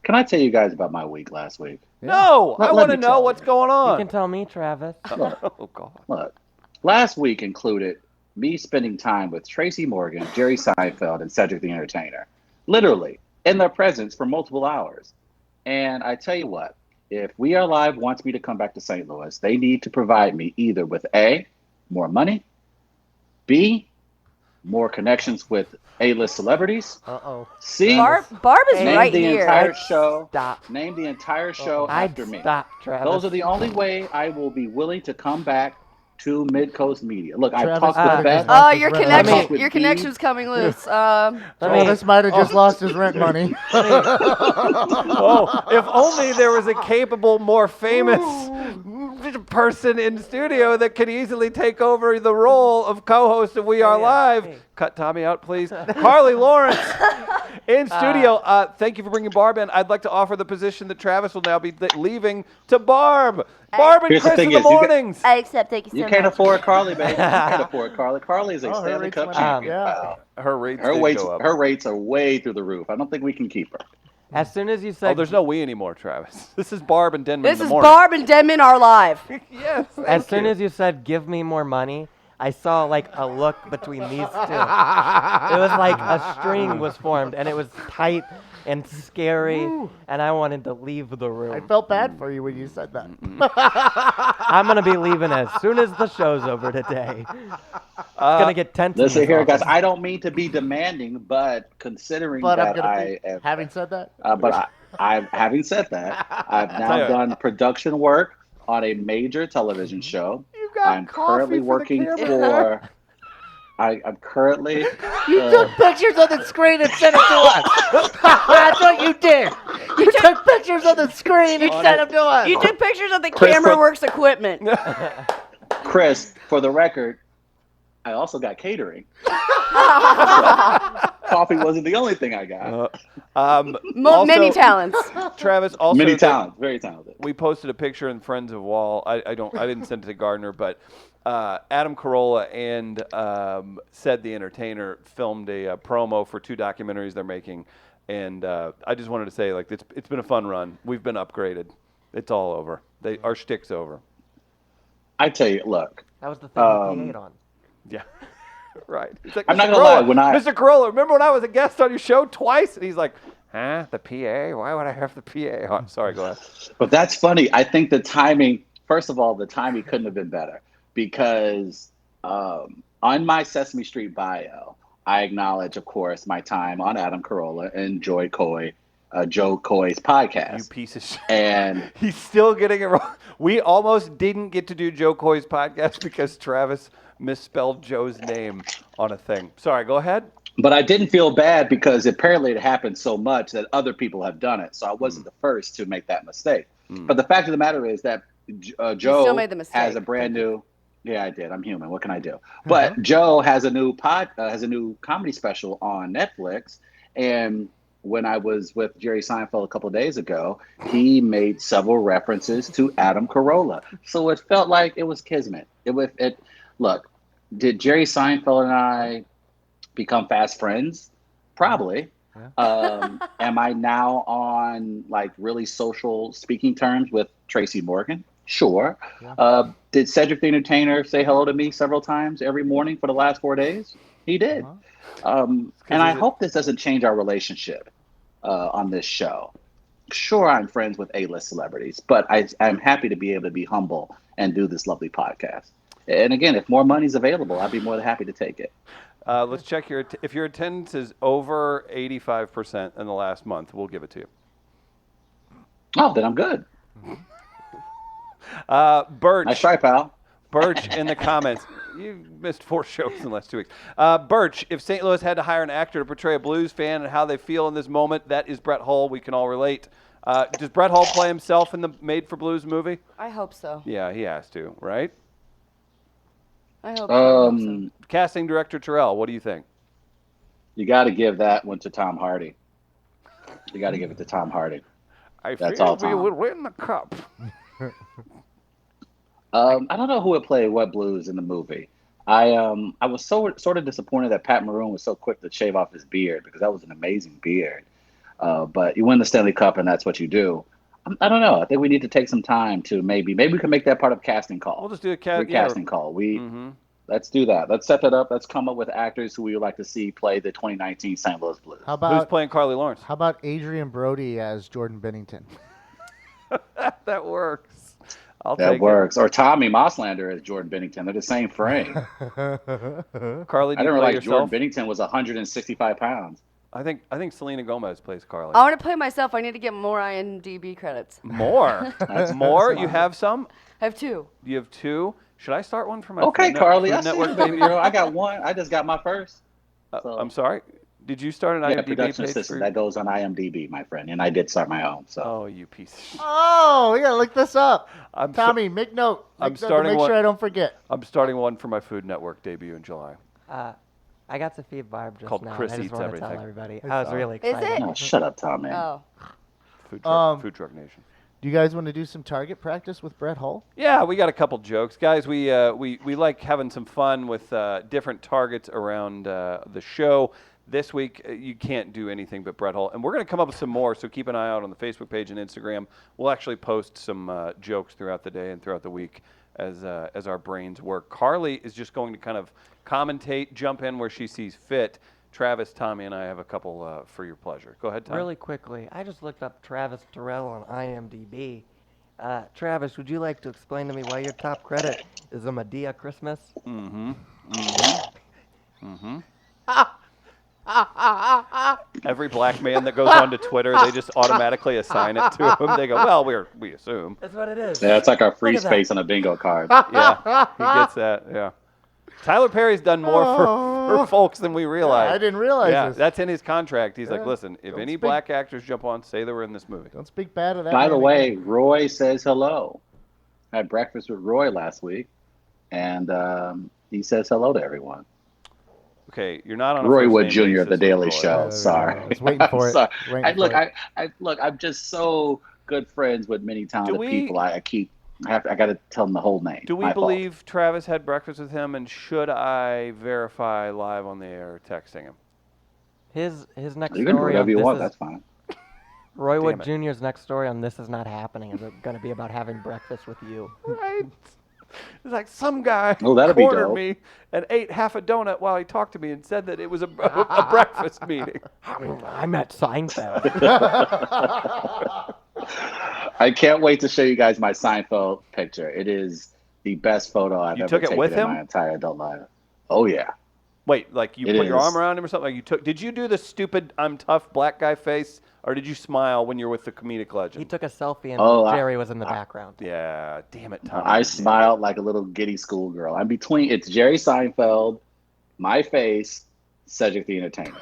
Can I tell you guys about my week last week? No, Let I want to me know tell what's you. going You on. can tell me, Travis. Oh God. Look, last week included me spending time with Tracy Morgan, Jerry Seinfeld, and Cedric the Entertainer, literally in their presence for multiple hours. And I tell you what, if We Are Live wants me to come back to St. Louis, they need to provide me either with A, more money, B, more connections with A-list celebrities, Uh-oh. C, Barb is name right the here. entire show. Stop. Name the entire show I'd after me. stop, Travis. Those are the only way I will be willing to come back to Mid-Coast Media. Look, I've Travis talked might with have Beth. just lost his Your rent connection, money. with your Steve. connection's coming loose. Travis might have just lost his rent money. Oh, if only there was a capable, more famous third person in studio that could easily take over the role of co-host of We Are Live. Hey. Cut Tommy out, please. Carly Lawrence in studio. Thank you for bringing Barb in. I'd like to offer the position that Travis will now be leaving to Barb. Barb and Here's the Chris in thing the is, you got- mornings. I accept. Thank you so You much. can't afford Carly, baby. You can't afford Carly. Carly is a Oh, her Stanley rates Cup went up. champion. Yeah. pal. Her rates did go up. Her rates are way through the roof. I don't think we can keep her. As soon as you said, Oh, there's no we anymore, Travis. This is Barb and Denman in This the is morning. Barb and Denman are live. Yes. as soon as you said, give me more money, I saw like a look between these two. It was like a string was formed, and it was tight and scary, and I wanted to leave the room. I felt bad for you when you said that. I'm gonna be leaving as soon as the show's over today. It's gonna get tense. in Listen this here, guys. office. I don't mean to be demanding, but considering But I'm that gonna I be, am, having said that, having said that, I've Tell now you. done production work on a major television show. You got I'm coffee currently for the working camera. for. I'm currently. you took pictures of the screen and sent them to us. That's what you did. You took pictures of the screen and sent them to us. You took pictures of the Chris, camera for- works equipment. Chris, for the record, I also got catering. Coffee wasn't the only thing I got. Many talents. Travis, also Many that talents, very talented. we posted a picture in Friends of WAL. I didn't send it to Gardner, but Adam Carolla and Said the Entertainer filmed a promo for 2 documentaries they're making, and I just wanted to say, like, it's been a fun run. We've been upgraded. It's all over. Our shtick's over. I tell you, look, That was the thing he PA'd on. Yeah. Right. He's like, I'm Mr. not gonna lie, Carolla, Mr. Carolla, remember when I was a guest on your show twice? And he's like, huh? The PA? Why would I have the PA on? Sorry, go ahead. but that's funny. I think the timing, first of all, the timing couldn't have been better because on my Sesame Street bio, I acknowledge, of course, my time on Adam Carolla and Joe Coy's podcast. You piece of shit. And He's still getting it wrong. We almost didn't get to do Joe Coy's podcast because Travis misspelled Joe's name on a thing. Sorry, go ahead. but I didn't feel bad because apparently it happened so much that other people have done it. So I wasn't the first to make that mistake. But the fact of the matter is that Joe still made the mistake. has a brand new. Yeah, I did. I'm human. What can I do? But Joe has a new comedy special on Netflix, and when I was with Jerry Seinfeld a couple of days ago, he made several references to Adam Carolla. So it felt like it was kismet. Look, did Jerry Seinfeld and I become fast friends? Probably. Am I now on like really social speaking terms with Tracy Morgan? Sure. Did Cedric the Entertainer say hello to me several times every morning for the last 4 days? He did. And I hope this doesn't change our relationship on this show. Sure, I'm friends with A-list celebrities, but I'm happy to be able to be humble and do this lovely podcast. And again, if more money's available, I'd be more than happy to take it. Let's check if your attendance is over 85% in the last month, we'll give it to you. Oh, then I'm good. Birch. Nice try, pal. Birch in the comments. You missed 4 shows in the last 2 weeks. Birch, if St. Louis had to hire an actor to portray a Blues fan and how they feel in this moment, that is Brett Hull. We can all relate. Does Brett Hull play himself in the Made for Blues movie? I hope so. Yeah, he has to, right? I hope so. Casting director Terrell, what do you think? You got to give that one to Tom Hardy. You got to give it to Tom Hardy. I That's feel all, we Tom. would win the cup. I don't know who would play what Blues in the movie. I was sort of disappointed that Pat Maroon was so quick to shave off his beard because that was an amazing beard. But you win the Stanley Cup and that's what you do. I don't know. I think we need to take some time to maybe we can make that part of casting call. We'll just do a casting call. Let's do that. Let's set that up. Let's come up with actors who we would like to see play the 2019 St. Louis Blues. How Who's about playing Carly Lawrence? how about Adrian Brody as Jordan Bennington? That works. That works. Or Tommy Mosslander as Jordan Bennington. They're the same frame. Carly, do I you didn't play realize Jordan yourself? Bennington was 165 pounds. I think Selena Gomez plays Carly. I want to play myself. I need to get more IMDb credits. More? That's More? fine. You have some? I have 2. You have 2? Should I start one for my Okay, Food Carly. Food I see Network you, baby? baby girl. I got one. I just got my first. So. I'm sorry. Did you start an Yeah, IMDb production page? assistant that goes on IMDb, my friend, and I did start my own. So Oh, you piece of shit. Oh, we gotta look this up. I'm Tommy, make note. I'm Make note to starting make one- sure I don't forget. I'm starting one for my Food Network debut in July. I got to feed Barb just Called now. Chris I just Eats want to tell Everything. everybody. I was really Is excited. it? no, shut up, Tom, man. Oh. Food Truck Nation. Do you guys want to do some target practice with Brett Hull? Yeah, we got a couple jokes, guys. We like having some fun with different targets around the show. This week, you can't do anything but Brett Hull, and we're going to come up with some more. So keep an eye out on the Facebook page and Instagram. We'll actually post some jokes throughout the day and throughout the week as our brains work. Carly is just going to kind of commentate, jump in where she sees fit. Travis, Tommy, and I have a couple for your pleasure. Go ahead, Tommy. Really quickly, I just looked up Travis Terrell on IMDb. Travis, would you like to explain to me why your top credit is a Medea Christmas? Every black man that goes onto Twitter, they just automatically assign it to him. They go, well, we assume. That's what it is. Yeah, it's like our free Look at that. space on a bingo card. Yeah, he gets that. Yeah. Tyler Perry's done more for folks than we realize. I didn't realize Yeah, this. that's in his contract. He's like, Yeah, listen, if don't any speak- black actors jump on, say they were in this movie. Don't speak bad of that. By the man way, again. Roy says hello. I had breakfast with Roy last week, and he says hello to everyone. Okay, you're not on a Roy first Wood name Jr. of basis The Daily with Roy. Show. Yeah, Sorry. I was waiting for I'm it. sorry. Waiting for it. Look, I'm just so good friends with many talented we- people. I got to tell them the whole name. Do we My fault. believe Travis had breakfast with him, and should I verify live on the air texting him? His next You can do story whatever on you This want. Is- That's fine. Roy Wood Damn Jr.'s next story on This Is Not Happening is going to be about having breakfast with you. Right. It's like some guy Oh, that'd be cornered dope. me and ate half a donut while he talked to me and said that it was a breakfast meeting. I met Seinfeld. I can't wait to show you guys my Seinfeld picture. It is the best photo I've You ever took it taken with in him? my entire adult life. Oh yeah. Wait, like you It put your is. arm around him or something? Like you took? Did you do the stupid "I'm tough" black guy face, or did you smile when you're with the comedic legend? He took a selfie and Oh, Jerry was in the background. Yeah, damn it, Tommy. I smiled like a little giddy schoolgirl. I'm between. It's Jerry Seinfeld, my face, Cedric the Entertainer.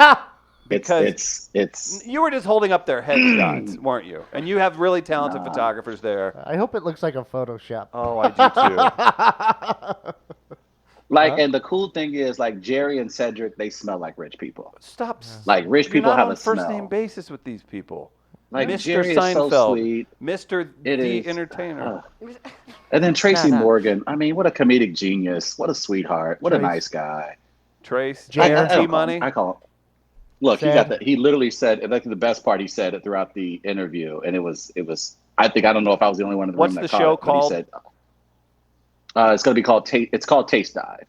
Because it's. You were just holding up their headshots, weren't you? And you have really talented photographers there. I hope it looks like a Photoshop. Oh, I do too. Like, and the cool thing is, like, Jerry and Cedric, they smell like rich people. Stop. Like, rich You're people not have on a first smell. name basis with these people. Like, Mr. Jerry is so Seinfeld, sweet. Mr. It the is. Entertainer. And then Tracy Nah. Morgan. I mean, what a comedic genius. What a sweetheart. What a Trace. nice guy. Trace, Jer- I call him- T-Money. I call him. Look, Sad. he literally said, and like the best part, he said it throughout the interview, and it was, I don't know if I was the only one in the What's room the that caught show it, but called? He said, it's going to be called it's called Taste Dive.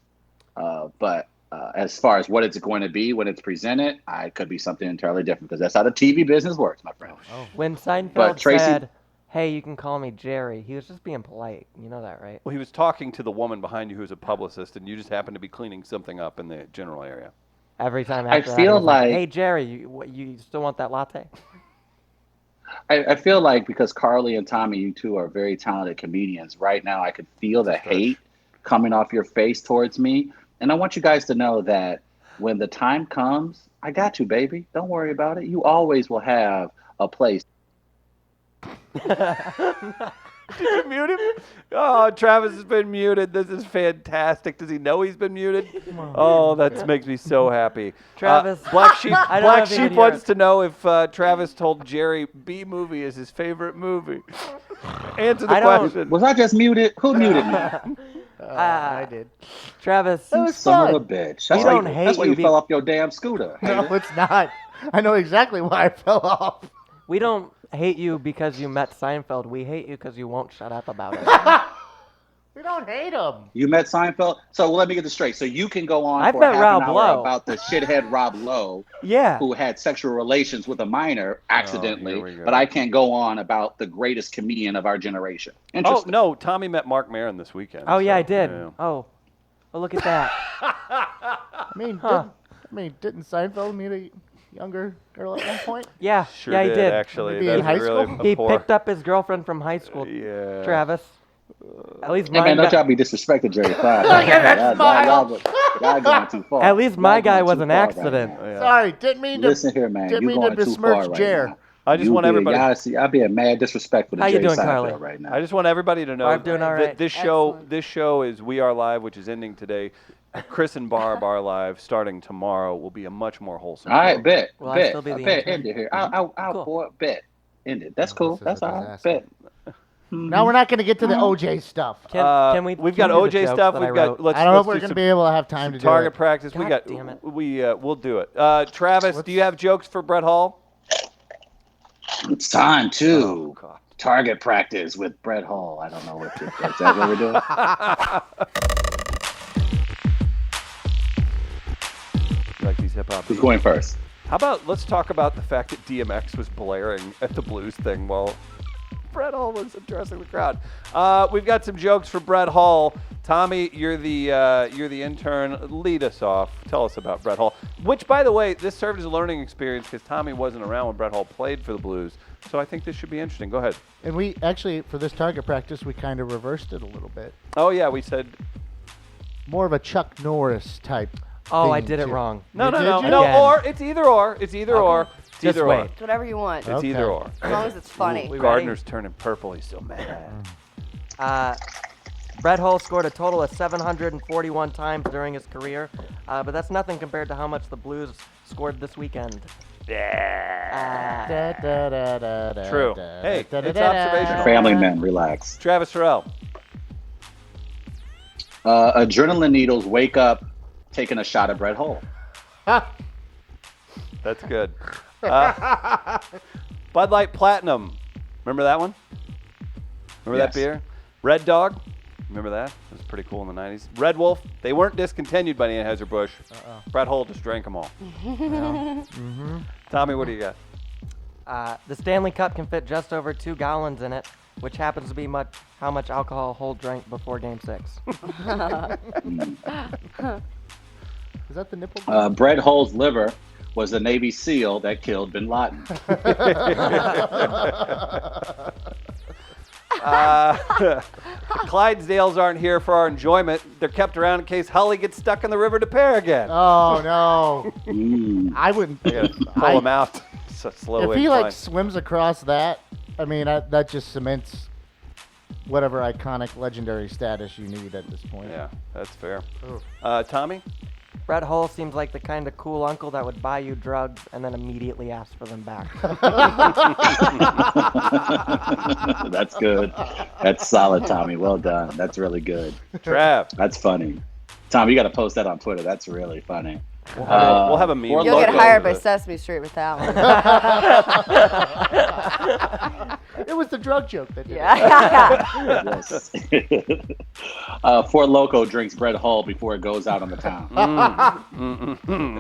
But as far as what it's going to be when it's presented, it could be something entirely different because that's how the TV business works, my friend. When Seinfeld But Tracy- said, "Hey, you can call me Jerry," he was just being polite. You know that, right? Well, he was talking to the woman behind you who's a publicist, and you just happened to be cleaning something up in the general area. Every time I after that, feel he was like, like- "Hey, Jerry, you still want that latte?" I feel like because Carly and Tommy, you two are very talented comedians. Right now, I could feel the hate coming off your face towards me. And I want you guys to know that when the time comes, I got you, baby. Don't worry about it. You always will have a place. Did you mute him? Oh, Travis has been muted. This is fantastic. Does he know he's been muted? Oh, that makes me so happy. Travis, Black Sheep, I don't know Black if you Sheep can hear wants it. to know if Travis told Jerry B movie is his favorite movie. Answer the I don't- question. Was I just muted? Who muted me? I did. Travis, That was Son fun. of a bitch. We That's don't why, hate that's why you you be- fell off your damn scooter. No, hater. it's not. I know exactly why I fell off. we don't hate you because you met Seinfeld. We hate you because you won't shut up about it. We don't hate him. You met Seinfeld? So let me get this straight. So you can go on I've for met half Rob an hour Lowe. about the shithead Rob Lowe Yeah. who had sexual relations with a minor accidentally, here we go. but I can't go on about the greatest comedian of our generation. Oh, Interesting. no. Tommy met Mark Maron this weekend. Oh yeah, so, I did. yeah. Oh, look at that. I mean, Huh. didn't Seinfeld meet a younger girl at one point? Yeah, Sure yeah, he did. actually. Maybe That in was high really school? a He poor- picked up his girlfriend from high school. Yeah. Travis. At least Hey, mine man, don't got- y'all be disrespecting Jerry Pryor. Look at that Y'all- smile. y'all- Y'all going too far. At least my Y'all guy going was too an far right accident. now. Yeah. Sorry, didn't mean to. Listen here, man. Didn't You're mean to going too besmirch far right Jer. now. I just want everybody. Y'all see, I'll being mad disrespectful to How you Jay doing, Seinfeld Carly? right now. I just want everybody to know Barb doing all right? that this show Excellent. this show is We Are Live, which is ending today. Chris and Barb are live starting tomorrow. Will be a much more wholesome. All right, show. bet. Will I bet. still be the bet. intern? End it here. I'll Cool. boy, bet. End it. That's Oh, cool. this is That's a all right. disaster. Bet. Now we're not going to get to the OJ stuff. Can we? We've can got we do the OJ jokes stuff. that We've I got. wrote? Let's. I don't know if let's we're do going to some- be able to have time some to do target it. practice. We God got. damn it. We'll do it. Travis, do you have jokes for Brett Hall? It's time Oh, to God. target practice with Brett Hall. I don't know what is that what we're doing? You like these hip hop? Who's going first? How about let's talk about the fact that DMX was blaring at the Blues thing while Brett Hall was addressing the crowd. We've got some jokes for Brett Hall. Tommy, you're the intern. Lead us off. Tell us about Brett Hall. Which, by the way, this served as a learning experience because Tommy wasn't around when Brett Hall played for the Blues. So I think this should be interesting. Go ahead. And we actually, for this target practice, we kind of reversed it a little bit. Oh yeah, we said More of a Chuck Norris type. Oh, I thing, did it too. wrong. no. Again. Or it's either or. It's either or. It's Just either wait. or. It's whatever you want. It's Okay. either or. As long as it's funny. We ready? Gardner's turning purple. He's so mad. Brett Hull scored a total of 741 times during his career, but that's nothing compared to how much the Blues scored this weekend. Yeah. Da, da, da, da, da, True. da, Hey, da, da, it's da, da. observational. Family men, relax. Travis Terrell. Adrenaline needles wake up taking a shot at Brett Hall. That's good. Bud Light Platinum. Remember that one? Remember that Yes. beer? Red Dog. Remember that? It was pretty cool in the 90s. Red Wolf. They weren't discontinued by the Anheuser-Busch. Brett Hull just drank them all. Tommy, what do you got? The Stanley Cup can fit just over 2 gallons in it, which happens to be how much alcohol Hull drank before Game 6. Is that the nipple? Brett Hull's liver was the Navy SEAL that killed Bin Laden. The Clydesdales aren't here for our enjoyment. They're kept around in case Hully gets stuck in the river to pair again. Oh no! Mm. I wouldn't. I gotta pull him out. It's a slow If he incline. like swims across that, I mean that just cements whatever iconic legendary status you need at this point. Yeah, that's fair. Ooh. Tommy? Brett Hull seems like the kind of cool uncle that would buy you drugs and then immediately ask for them back. That's good. That's solid, Tommy. Well done. That's really good. Trav. That's funny. Tom, you got to post that on Twitter. That's really funny. We'll have a meme. Ford You'll get Loco. hired by Sesame Street with that one. It was the drug joke that did it. Yeah. Yes. Fort Loco drinks Brett Hull before it goes out on the town.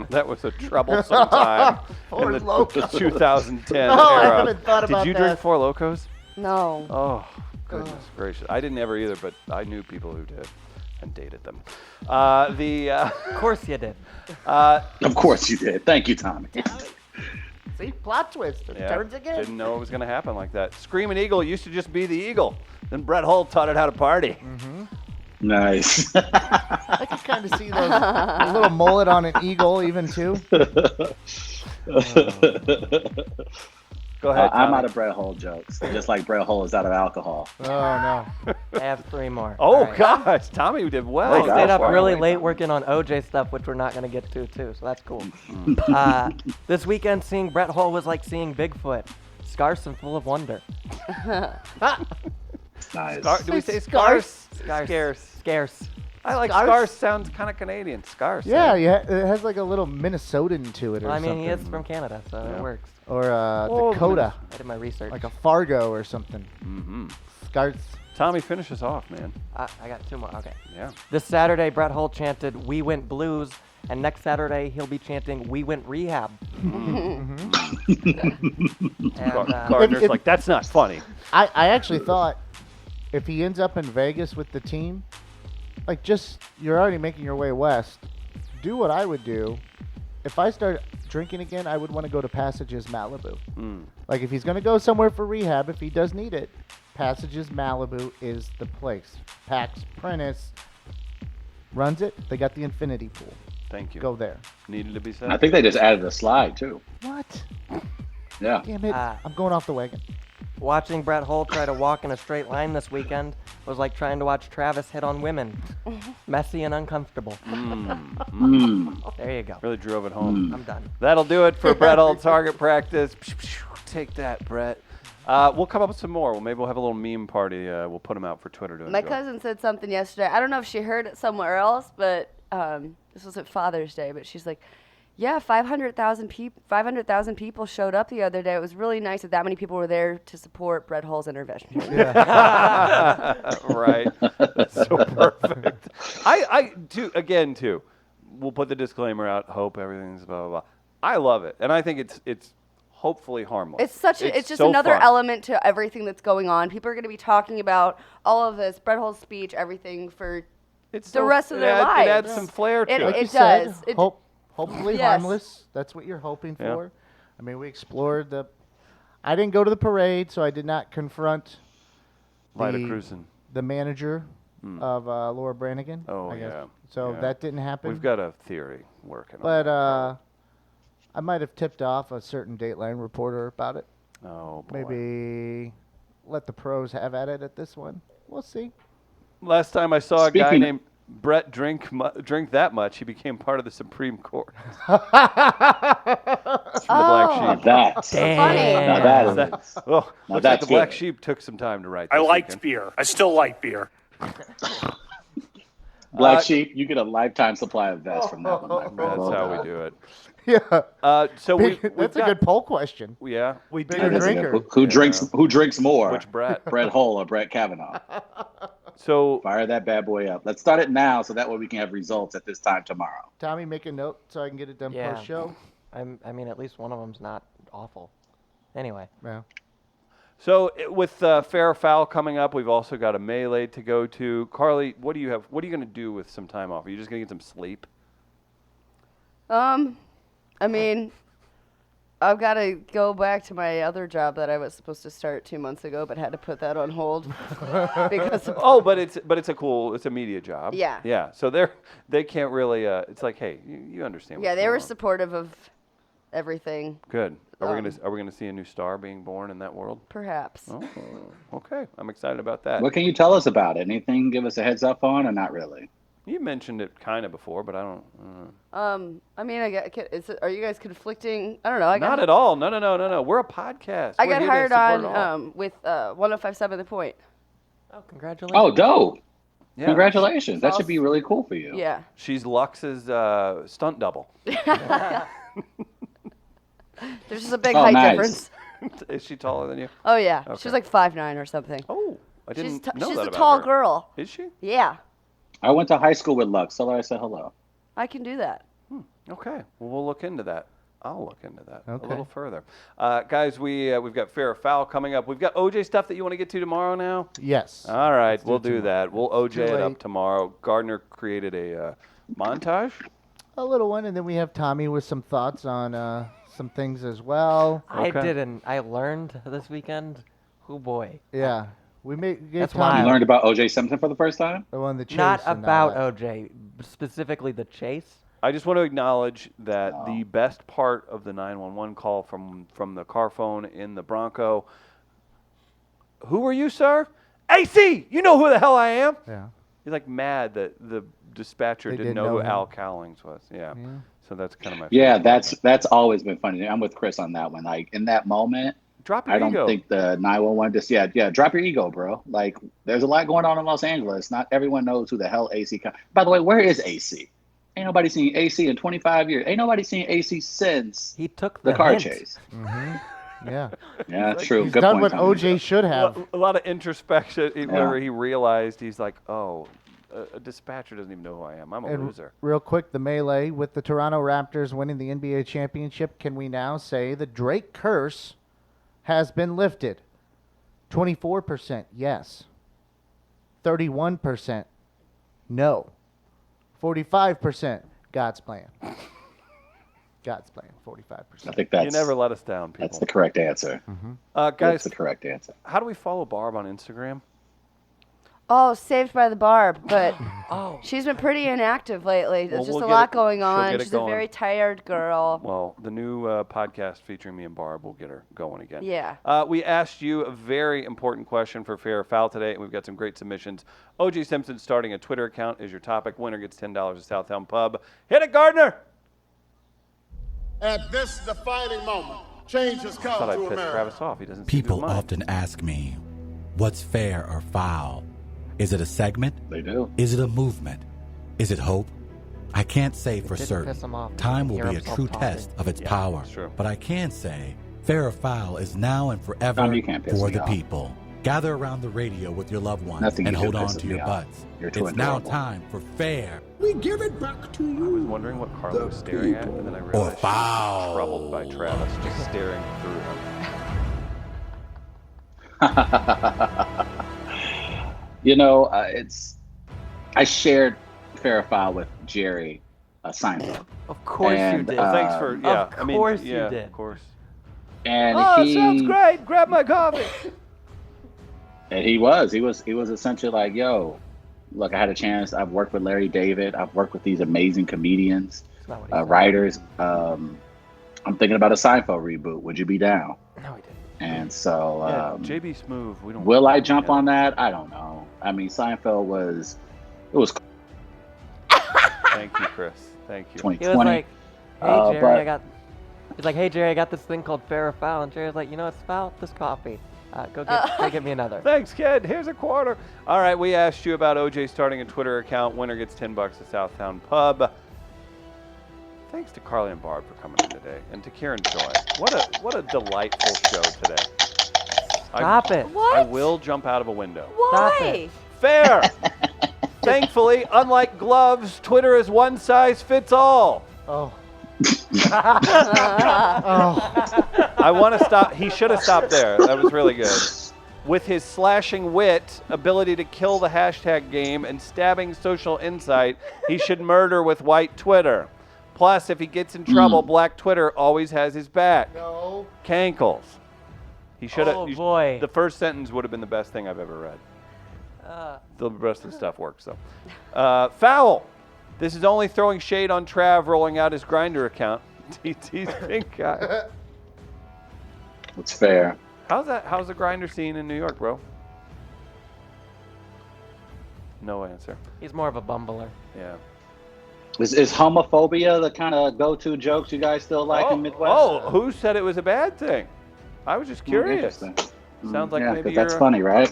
That was a troublesome time in Ford the Loko. 2010 No, I era. haven't thought about Did you drink that. Four Locos? No. Oh, goodness gracious. I didn't ever either, but I knew people who did and dated them. Of course you did. Of course you did. Thank you, Tommy. See, plot twist. It turns again. Didn't know it was going to happen like that. Screaming Eagle used to just be the Eagle. Then Brett Hull taught it how to party. Nice. I can kind of see those a little mullet on an eagle, even too. Go ahead. I'm Tommy. out of Brett Hull jokes, just like Brett Hull is out of alcohol. Oh no. I have 3 more. Oh, All right. gosh. Tommy did well. I Oh, stayed up gosh, really wow. late working on OJ stuff, which we're not going to get to, too, so that's cool. This weekend, seeing Brett Hull was like seeing Bigfoot, scarce and full of wonder. Nice. Do we say Scarce? scarce? Scarce. Scarce. I like Scarce? scarce. Sounds kind of Canadian. Scarce. Yeah, eh? yeah, it has like a little Minnesotan to it or Well, I mean, something. he is from Canada, so Yeah. it works. Or Oh, Dakota, I did my research. like a Fargo or something. Mm-hmm. Scarce. Tommy, finish us off, man. I got 2 more. Okay. Yeah. This Saturday, Brett Hull chanted, "We went Blues," and next Saturday, he'll be chanting, "We went Rehab." And, Gardner's if- like, that's not funny. I actually thought if he ends up in Vegas with the team, like just you're already making your way west. Do what I would do. If I start drinking again, I would want to go to Passages Malibu. Like if he's going to go somewhere for rehab, if he does need it, Passages Malibu is the place. Pax Prentice, runs it. They got the infinity pool. Thank you. Go there. Needed to be said. I think they just added a slide too. What? Yeah. Damn it! I'm going off the wagon. Watching Brett Hull try to walk in a straight line this weekend was like trying to watch Travis hit on women. Messy and uncomfortable. There you go. Really drove it home. I'm done. That'll do it for Brett Hull target practice. Take that, Brett. We'll come up with some more. Well, maybe we'll have a little meme party. We'll put them out for Twitter to My enjoy. cousin said something yesterday. I don't know if she heard it somewhere else, but this was at Father's Day. But she's like, "Yeah, 500,000 people showed up the other day. It was really nice that many people were there to support Brett Hull's intervention." Right. That's so perfect. Too. We'll put the disclaimer out. Hope everything's blah blah blah. I love it, and I think it's hopefully harmless. It's just so another fun. element to everything that's going on. People are going to be talking about all of this, Brett Hull's speech, everything for It's the so- rest of their It lives. adds some flair to it. Like you It said, does. It- hopefully Yes. harmless. That's what you're hoping Yeah. for. I mean, we explored the. I didn't go to the parade, so I did not confront Light of the- cruising. the manager of Laura Branigan. Oh, I guess. yeah. So Yeah. that didn't happen. We've got a theory working on But that. I might have tipped off a certain Dateline reporter about it. Oh, boy. Maybe let the pros have at it at this one. We'll see. Last time I saw a guy Speaking- named Brett drink that much, he became part of the Supreme Court. It's from the Black Oh. Now Sheep. that's Damn. now that is. Well, looks like that's the Black good. Sheep took some time to write I this liked weekend. beer. I still like beer. Black Sheep, you get a lifetime supply of vests from that one. my friend. That's Well how done. we do it. Yeah. So Big- we've that's a got- good poll question. Yeah, we do. Bigger That is a good- drinker. Who drinks more? Which Brett? Brett Hull or Brett Kavanaugh? So Fire that bad boy up. Let's start it now, so that way we can have results at this time tomorrow. Tommy, make a note so I can get it done Yeah. post show. I mean, at least one of them's not awful. Anyway. Yeah. with fair or foul coming up, we've also got a melee to go to. Carly, what do you have? What are you going to do with some time off? Are you just going to get some sleep? I mean, I've got to go back to my other job that I was supposed to start 2 months ago, but had to put that on hold because of, Oh, but it's a media job. Yeah. Yeah. So they can't really. It's like, hey, you understand. yeah, what's they going were on. supportive of everything. Good. Are we gonna see a new star being born in that world? Perhaps. Oh, okay. I'm excited about that. What can you tell us about it? Anything give us a heads up on, or not really? You mentioned it kind of before, but I don't. I mean, are you guys conflicting? I don't know. Not at all. No. We're a podcast. I We're got here to hired support all. on with 1057 The Point. Oh, congratulations. Oh, dope! Yeah. Congratulations. That should be really cool for you. Yeah. She's Lux's stunt double. There's just a big Oh, height nice. difference. Is she taller than you? Oh yeah. Okay. She's like 5'9" or something. Oh, I didn't know She's that a about tall her. girl. Is she? Yeah. I went to high school with Lux. Tell her I said hello. I can do that. Okay. Well, we'll look into that. I'll look into that a Okay. little further. Guys, we've got fair or foul coming up. We've got OJ stuff that you want to get to tomorrow now? Yes. All right, Let's do we'll it do tomorrow. that. We'll OJ too it up late. tomorrow. Gardner created a montage. A little one, and then we have Tommy with some thoughts on some things as well. Okay. I learned this weekend. Oh boy. Yeah. We gave That's Tommy You wild. learned about O.J. Simpson for the first time? the one the chase. Not and all about that. OJ, specifically the chase. I just want to acknowledge that the best part of the 911 call from the car phone in the Bronco. Who are you, sir? AC. You know who the hell I am. Yeah. He's like mad that the dispatcher They didn't didn't know who know him. Al Cowlings was. Yeah. Yeah. So that's kind of my Yeah, favorite. that's always been funny. I'm with Chris on that one. Like, in that moment, Drop your I don't ego. think the 911 drop your ego, bro. Like, there's a lot going on in Los Angeles. Not everyone knows who the hell AC. By the way, where is AC? Ain't nobody seen AC in 25 years. Ain't nobody seen AC since He took the car hint. chase. Yeah. Yeah, that's true. He's Good done point, what Tommy. OJ should have. a lot of introspection. Whenever he realized, he's like, oh, a dispatcher doesn't even know who I am. I'm a And loser. real quick, the melee with the Toronto Raptors winning the NBA championship. Can we now say the Drake curse has been lifted? 24% yes. 31% no. 45% God's plan. God's plan. 45%. I think You that's never let us down, people. that's the correct answer. Guys, That's the correct answer. how do we follow Barb on Instagram? Oh, Saved by the Barb, but Oh. she's been pretty inactive lately. Well, There's just we'll a get lot it- going she'll on. get it She's going. a very tired girl. Well, the new podcast featuring me and Barb will get her going again. Yeah. We asked you a very important question for Fair or Foul today, and we've got some great submissions. O.J. Simpson starting a Twitter account is your topic. Winner gets $10 at Southtown Pub. Hit it, Gardner! At this defining moment, change has I come thought to I'd piss America. Travis off. He doesn't seem to People mind. often ask me, what's fair or foul? Is it a segment? They do. Is it a movement? Is it hope? I can't say for did certain. piss him off. Time You will hear be a himself true talking. test of its power. that's true. But I can say, fair or foul is now and forever Tom, you can't piss for me the off. people. Gather around the radio with your loved ones Nothing and you do hold on pisses to me your off. butts. You're too It's now adorable. time for fair We give it back to I was you. wondering what Carla was staring at, and then I or realized she was foul. troubled by Travis just staring through him. You know, I shared Fair or Foul with Jerry Seinfeld. Of course you And, did. Thanks for, yeah. Of I mean, course you yeah, did. Of course. And Sounds great. Grab my coffee. And he was essentially like, yo, look, I had a chance. I've worked with Larry David. I've worked with these amazing comedians, That's not what he said. writers. I'm thinking about a Seinfeld reboot. Would you be down? No, he didn't. And so, Yeah, JB Smoove. We don't. will I jump on that? I don't know. I mean, Seinfeld was Thank you, Chris. Thank you. 2020. He was like, hey, Jerry, but- He's like, hey, Jerry, I got this thing called fair or foul. And Jerry's like, you know what's foul? This coffee. Go get me another. Thanks, kid. Here's a quarter. All right, we asked you about OJ starting a Twitter account. Winner gets $10 at Southtown Pub. Thanks to Carly and Barb for coming in today, and to Karen Joy. What a delightful show today. Stop it. What? I will jump out of a window. Stop Why? it. Fair. Thankfully, unlike gloves, Twitter is one size fits all. Oh. I want to stop. He should have stopped there. That was really good. With his slashing wit, ability to kill the hashtag game, and stabbing social insight, he should murder with white Twitter. Plus, if he gets in trouble, black Twitter always has his back. No. Cankles. He should have. Oh, boy. The first sentence would have been the best thing I've ever read. The rest of the stuff works, though. Foul. This is only throwing shade on Trav rolling out his Grindr account. TT's pink guy. It's fair. How's the Grindr scene in New York, bro? No answer. He's more of a bumbler. Yeah. Is homophobia the kind of go-to jokes you guys still like in Midwest? Oh, who said it was a bad thing? I was just curious. Interesting. Sounds like yeah, maybe 'cause that's you're- funny, right?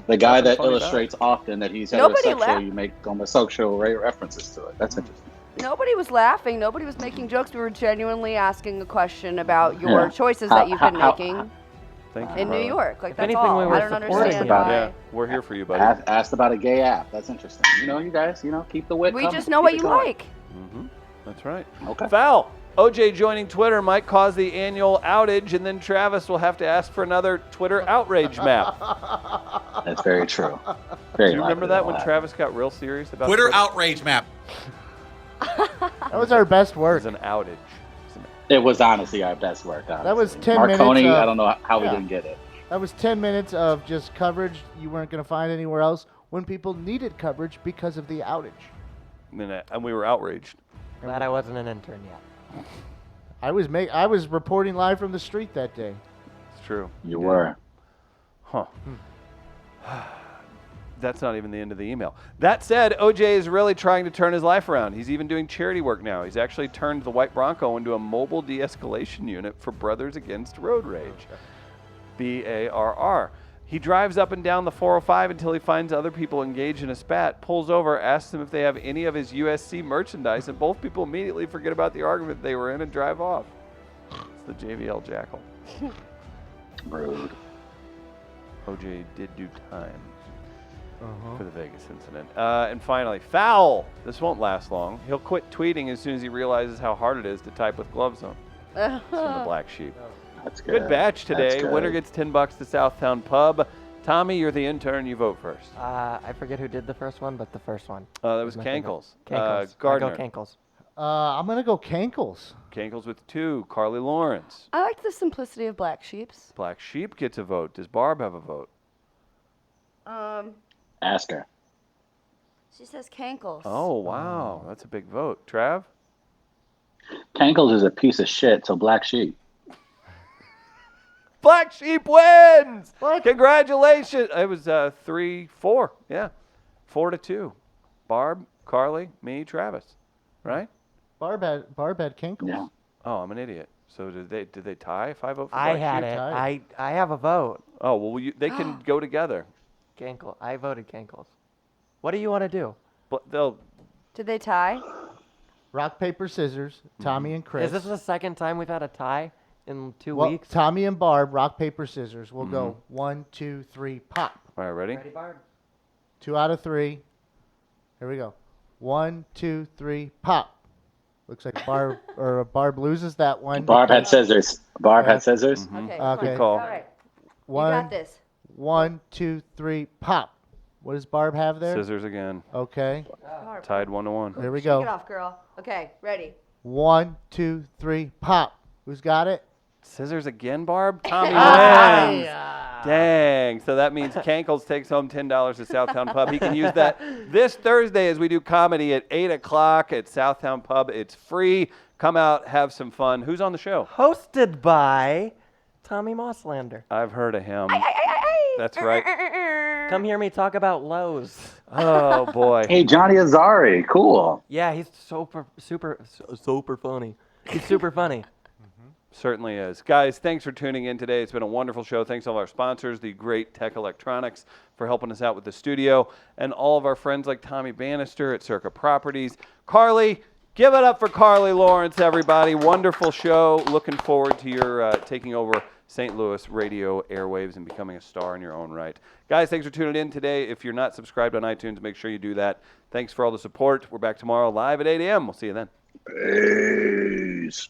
The guy nothing that funny about illustrates often that he's Nobody heterosexual, laughed. you make homosexual references to it. That's interesting. Nobody was laughing. Nobody was making jokes. We were genuinely asking a question about your Yeah. choices How- that you've been how- making Thank you, in New Carla. York. Like, If that's anything, all. we were I don't supporting understand you. why. Yeah, we're here for you, buddy. Asked about a gay app. That's interesting. You guys, keep the wit We coming. just know Keep what it you going. like. That's right. Okay. Foul. OJ joining Twitter might cause the annual outage, and then Travis will have to ask for another Twitter outrage map. That's very true. Do Very you remember likely that when that'll Travis got real serious about Twitter outrage map. That was our best It work. was an outage. happen. It was honestly our best work. Honestly. That was 10 Marconi, minutes. I don't know how we yeah. didn't get it. That was 10 minutes of just coverage you weren't going to find anywhere else when people needed coverage because of the outage. And we were outraged. Glad I wasn't an intern yet. I was reporting live from the street that day. It's true. You did. were. Huh. That's not even the end of the email. That said, OJ is really trying to turn his life around. He's even doing charity work now. He's actually turned the White Bronco into a mobile de-escalation unit for Brothers Against Road Rage. BARR. He drives up and down the 405 until he finds other people engaged in a spat, pulls over, asks them if they have any of his USC merchandise, and both people immediately forget about the argument they were in and drive off. It's the JVL Jackal. Rude. OJ did do time for the Vegas incident. And finally, foul. This won't last long. He'll quit tweeting as soon as he realizes how hard it is to type with gloves on. It's from the Black Sheep. That's Good batch today. That's good. Winner gets $10 to Southtown Pub. Tommy, you're the intern. You vote first. I forget who did the first one, but the first one. That was my favorite. Cankles. Cankles. Gardner. I go Cankles. I'm going to go Cankles. Cankles with 2. Carly Lawrence. I liked the simplicity of Black Sheeps. Black Sheep gets a vote. Does Barb have a vote? Ask her. She says Cankles. Oh, wow. That's a big vote. Trav? Cankles is a piece of shit, so Black Sheep. Black Sheep wins! What? Congratulations. It was 3-4. Yeah. 4-2. Barb, Carly, me, Travis. Right? Barb had Kinkles. Yeah. Oh, I'm an idiot. So did they tie if I vote for I Black had Sheep? it. tied. I have a vote. Oh, well, they can go together. Cankle. I voted Cankles. What do you want to do? But they'll. Did they tie? Rock, paper, scissors. Tommy and Chris. Is this the second time we've had a tie in 2 well, weeks? Tommy and Barb, rock, paper, scissors. We'll go 1, 2, 3, pop. All right, ready? Ready, Barb? 2 out of 3. Here we go. 1, 2, 3, pop. Looks like Barb loses that one. Barb had scissors. Barb had scissors. Okay. Okay. Good call. All right. You One, got this. 1, 2, 3, pop. What does Barb have there? Scissors again. Okay. Barb. Tied 1-1. There we Shake go. it off, girl. Okay, ready. 1, 2, 3, pop. Who's got it? Scissors again, Barb? Tommy wins. Dang. So that means Cankles takes home $10 to Southtown Pub. He can use that this Thursday as we do comedy at 8 o'clock at Southtown Pub. It's free. Come out, have some fun. Who's on the show? Hosted by Tommy Mosslander. I've heard of him. That's right. Come hear me talk about Lowe's. Oh, boy. Hey, Johnny Azari. Cool. Yeah, he's super funny. He's super funny. Certainly is. Guys, thanks for tuning in today. It's been a wonderful show. Thanks to all our sponsors, the great Tech Electronics, for helping us out with the studio, and all of our friends like Tommy Bannister at Circa Properties. Carly, give it up for Carly Lawrence, everybody. Wonderful show. Looking forward to your taking over St. Louis radio airwaves and becoming a star in your own right. Guys, thanks for tuning in today. If you're not subscribed on iTunes, make sure you do that. Thanks for all the support. We're back tomorrow live at 8 a.m. We'll see you then. Peace.